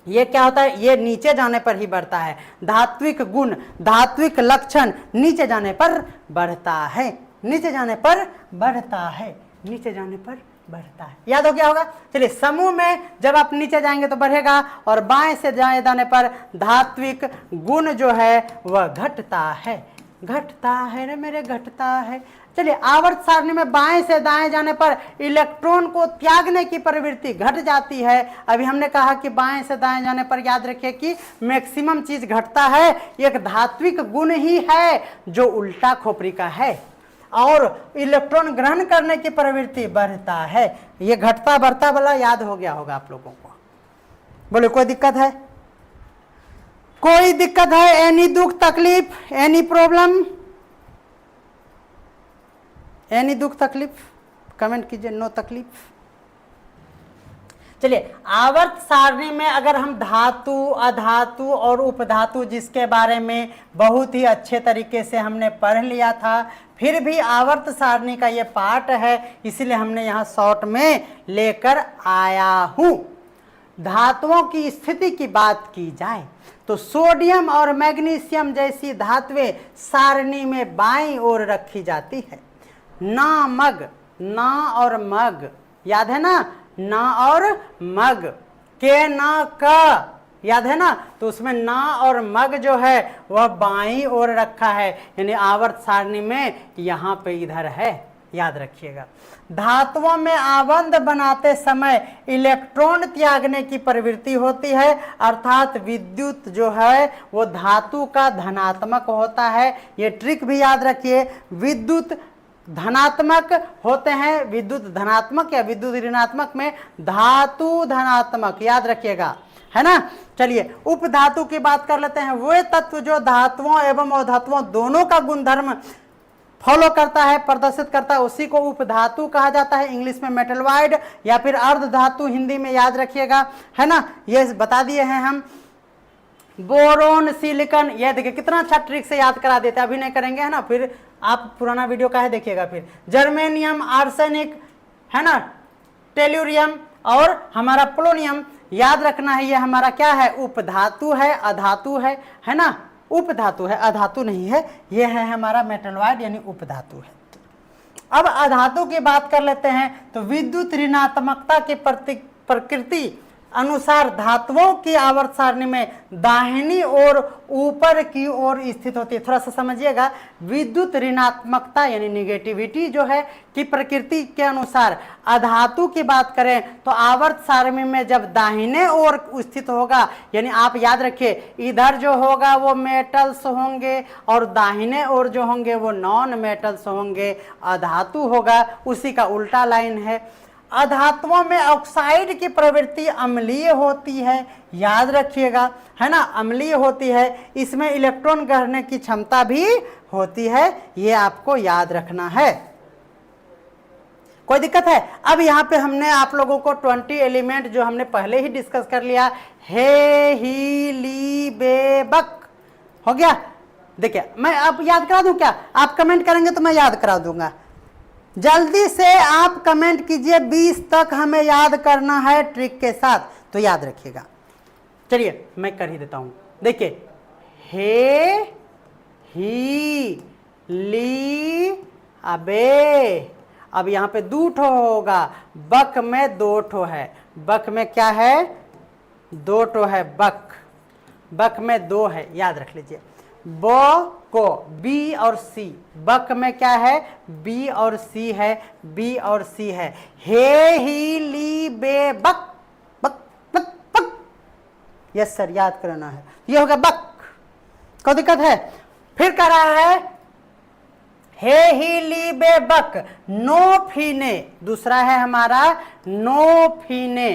ये क्या होता है? ये नीचे जाने पर ही बढ़ता है। धात्विक गुण, धात्विक लक्षण नीचे जाने पर बढ़ता है, नीचे जाने पर बढ़ता है, नीचे जाने पर बढ़ता है। याद हो गया होगा? चलिए समूह में जब आप नीचे जाएंगे तो बढ़ेगा और बाएं से दाएं जाने पर धात्विक गुण जो है वह घटता है, घटता है रे मेरे, घटता है। चलिए आवर्त सारणी में बाएं से दाएं जाने पर इलेक्ट्रॉन को त्यागने की प्रवृत्ति घट जाती है। अभी हमने कहा कि बाएं से दाएं जाने पर याद रखिए कि मैक्सिमम चीज घटता है। एक धात्विक गुण ही है जो उल्टा खोपड़ी का है और इलेक्ट्रॉन ग्रहण करने की प्रवृत्ति बढ़ता है। ये घटता बढ़ता वाला याद हो गया होगा आप लोगों को। बोले कोई दिक्कत है? कोई दिक्कत है? एनी दुख तकलीफ, एनी प्रॉब्लम, एनी दुख तकलीफ? कमेंट कीजिए नो तकलीफ। चलिए आवर्त सारणी में अगर हम धातु, अधातु और उपधातु जिसके बारे में बहुत ही अच्छे तरीके से हमने पढ़ लिया था, फिर भी आवर्त सारणी का ये पार्ट है इसलिए हमने यहाँ शॉर्ट में लेकर आया हूँ। धातुओं की स्थिति की बात की जाए तो सोडियम और मैग्नीशियम जैसी धातुएं सारणी में बाईं ओर रखी जाती है। ना मग, ना और मग याद है ना, ना और मग, के ना का याद है ना, तो उसमें ना और मग जो है वह बाईं ओर रखा है, यानी आवर्त सारणी में यहाँ पे इधर है, याद रखिएगा। धातुओं में आबंध बनाते समय इलेक्ट्रॉन त्यागने की प्रवृत्ति होती है, अर्थात विद्युत जो है वो धातु का धनात्मक होता है। ये ट्रिक भी याद रखिए, विद्युत धनात्मक होते हैं, विद्युत धनात्मक या विद्युत ऋणात्मक में धातु धनात्मक, याद रखिएगा, है ना। चलिए उपधातु की बात कर लेते हैं। वे तत्व जो धातुओं एवं अधातुओं दोनों का गुणधर्म फॉलो करता है, प्रदर्शित करता है, उसी को उपधातु कहा जाता है, इंग्लिश में मेटलवाइड या फिर अर्ध धातु हिंदी में, याद रखिएगा, है ना। ये बता दिए हैं हम। बोरोन, सिलिकॉन, ये देखिए कितना अच्छा ट्रिक से याद करा देते हैं, अभी नहीं करेंगे, है ना, फिर आप पुराना वीडियो का है देखिएगा। फिर जर्मेनियम, आर्सेनिक, है ना, टेल्यूरियम और हमारा पोलोनियम, याद रखना है, ये हमारा क्या है, उपधातु है, अधातु है ना, उपधातु है, अधातु नहीं है, ये है हमारा मेटलवाइड यानी उपधातु है। अब अधातु की बात कर लेते हैं। तो विद्युत ऋणात्मकता की प्रकृति अनुसार धातुओं की आवर्त सारणी में दाहिनी ओर ऊपर की ओर स्थित होती है। थोड़ा सा समझिएगा, विद्युत ऋणात्मकता यानी निगेटिविटी जो है की प्रकृति के अनुसार अधातु की बात करें तो आवर्त सारणी में जब दाहिने ओर स्थित होगा, यानी आप याद रखिए इधर जो होगा वो मेटल्स होंगे और दाहिने ओर जो होंगे वो नॉन मेटल्स होंगे, अधातु होगा, उसी का उल्टा लाइन है। अधातुओं में ऑक्साइड की प्रवृत्ति अम्लीय होती है, याद रखिएगा, है ना, अम्लीय होती है, इसमें इलेक्ट्रॉन ग्रहण की क्षमता भी होती है, ये आपको याद रखना है। कोई दिक्कत है? अब यहाँ पे हमने आप लोगों को 20 एलिमेंट जो हमने पहले ही डिस्कस कर लिया, हे, ही, ली, बे, बक, हो गया। देखिए मैं अब याद करा दूं क्या? आप कमेंट करेंगे तो मैं याद करा दूंगा। जल्दी से आप कमेंट कीजिए, 20 तक हमें याद करना है ट्रिक के साथ, तो याद रखिएगा। चलिए मैं कर ही देता हूं। देखिए हे, ही, ली, अबे, अब यहां पे 2 ठो होगा, बक में 2 ठो है, बक में क्या है, 2 ठो है, बक में 2 है, याद रख लीजिए। बो को बी और सी, बक में क्या है, बी और सी है, बी और सी है। हे, ही, ली, बे, बक, बक, बक, बक, यस सर, याद करना है, ये हो गया बक। कोई दिक्कत है? फिर कह रहा है हे, ही, ली, बे, बक, नो फीने, दूसरा है हमारा नो फीने,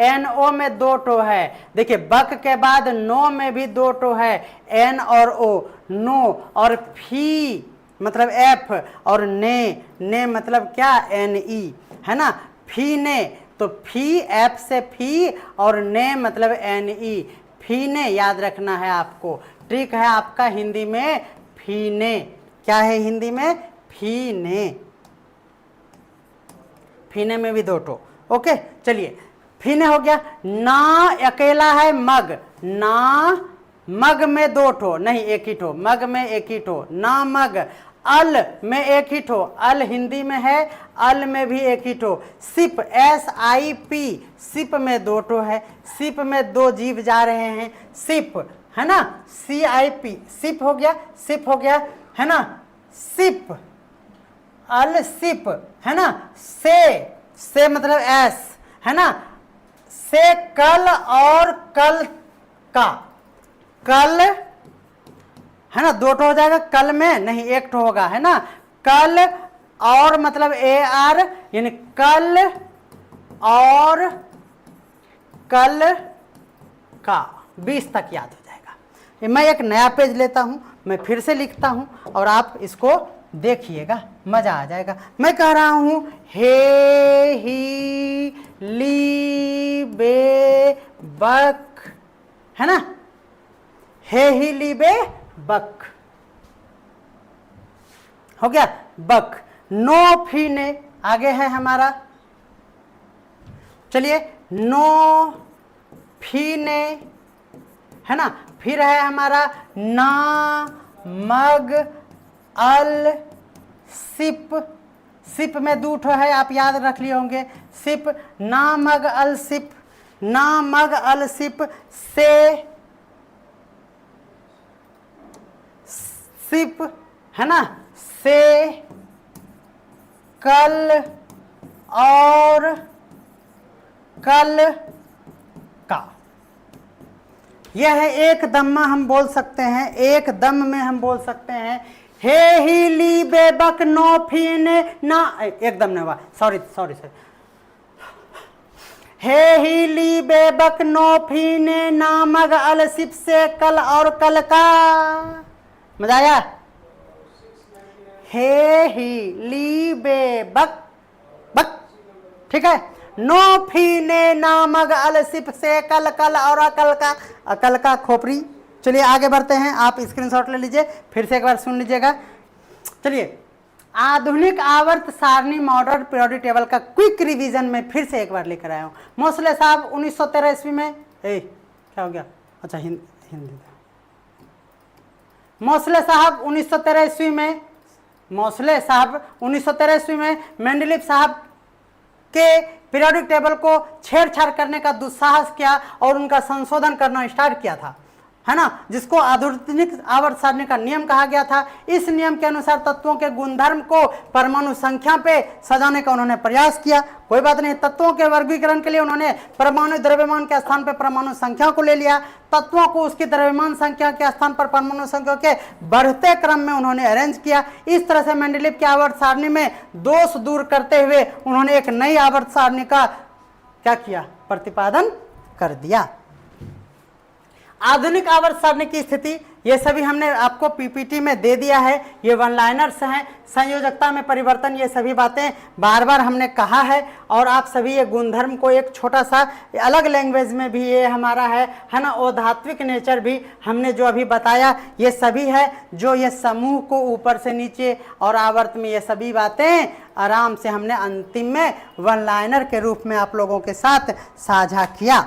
NO में 2 टो है। देखिए बक के बाद नो में भी 2 टो है, N और O, नो, और फी मतलब F, और ने मतलब क्या, NE, है ना, फीने, तो फी F से फी और ने मतलब NE, फीने, याद रखना है आपको। ट्रिक है आपका हिंदी में फीने, क्या है हिंदी में, फीने, फीने में भी 2 टो, ओके। चलिए फीने हो गया। ना अकेला है मग, ना मग में 2 ठो, नहीं 1 ही ठो, मग में 1 ही ठो, ना मग। अल में 1 ही ठो, अल हिंदी में है, अल में भी 1 ही ठो। सिप, SIP, सिप में 2 ठो है, सिप में 2 जीव जा रहे हैं, सिप, है ना, CIP, सिप हो गया, सिप हो गया, है ना, सिप, अल सिप, है ना, से मतलब S, है ना, से कल और कल का, कल, है ना, 2 ठो हो जाएगा, कल में नहीं 1 ठो होगा, है ना, कल और मतलब AR यानी कल और कल का, 20 तक याद हो जाएगा। मैं एक नया पेज लेता हूं, मैं फिर से लिखता हूं और आप इसको देखिएगा, मजा आ जाएगा। मैं कह रहा हूं हे, ही, ली, बे, बक, है ना, हे, ही, ली, बे, बक, हो गया, बक। नो फीने आगे है हमारा, चलिए नो फीने, है ना, फिर है हमारा ना मग अल सिप, सिप में 2 ठो है, आप याद रख लिए होंगे, सिप, ना मग अल सिप, ना मग अल सिप, से सिप, है ना, से कल और कल का। यह है एक दम में हम बोल सकते हैं, एक दम में हम बोल सकते हैं हे ही ली बेबक नो फीने ना, एकदम नहीं हुआ, सॉरी सॉरी सॉरी। हे ही ली बेबक नो फीने नामग अलसिप से कल और कल का। मजा आया? हे ही ली बेबक बक, ठीक है। नो फीने नामग अलसिप से कल कल और अकल का, अकल का खोपड़ी। चलिए आगे बढ़ते हैं, आप स्क्रीनशॉट ले लीजिए, फिर से एक बार सुन लीजिएगा। चलिए, आधुनिक आवर्त सारणी मॉडर्न पीरियोडिक टेबल का क्विक रिवीजन में फिर से एक बार लेकर आया हूँ। मोसले साहब 1913 ईस्वी में, क्या हो गया, अच्छा हिंदी। मोसले साहब 1913 ईस्वी में, मोसले साहब 1913 ईस्वी में मेंडलीव साहब के पीरियोडिक टेबल को छेड़छाड़ करने का दुस्साहस किया और उनका संशोधन करना स्टार्ट किया था, है ना, जिसको आधुनिक आवर्त सारणी का नियम कहा गया था। इस नियम के अनुसार तत्वों के गुणधर्म को परमाणु संख्या पे सजाने का उन्होंने प्रयास किया। कोई बात नहीं, तत्वों के वर्गीकरण के लिए उन्होंने परमाणु द्रव्यमान के स्थान पर परमाणु संख्या को ले लिया। तत्वों को उसकी द्रव्यमान संख्या के स्थान पर परमाणु संख्या के बढ़ते क्रम में उन्होंने अरेंज किया। इस तरह से मेंडलीव की आवर्त सारणी में दोष दूर करते हुए उन्होंने एक नई आवर्त सारणी का क्या किया, प्रतिपादन कर दिया। आधुनिक आवर्त सारणी की स्थिति, ये सभी हमने आपको पीपीटी में दे दिया है, ये वन लाइनर्स हैं। संयोजकता में परिवर्तन, ये सभी बातें बार बार हमने कहा है, और आप सभी ये गुणधर्म को एक छोटा सा अलग लैंग्वेज में भी ये हमारा है ना, वो धात्विक नेचर भी हमने जो अभी बताया, ये सभी है जो ये समूह को ऊपर से नीचे और आवर्त में, ये सभी बातें आराम से हमने अंतिम में वन लाइनर के रूप में आप लोगों के साथ साझा किया।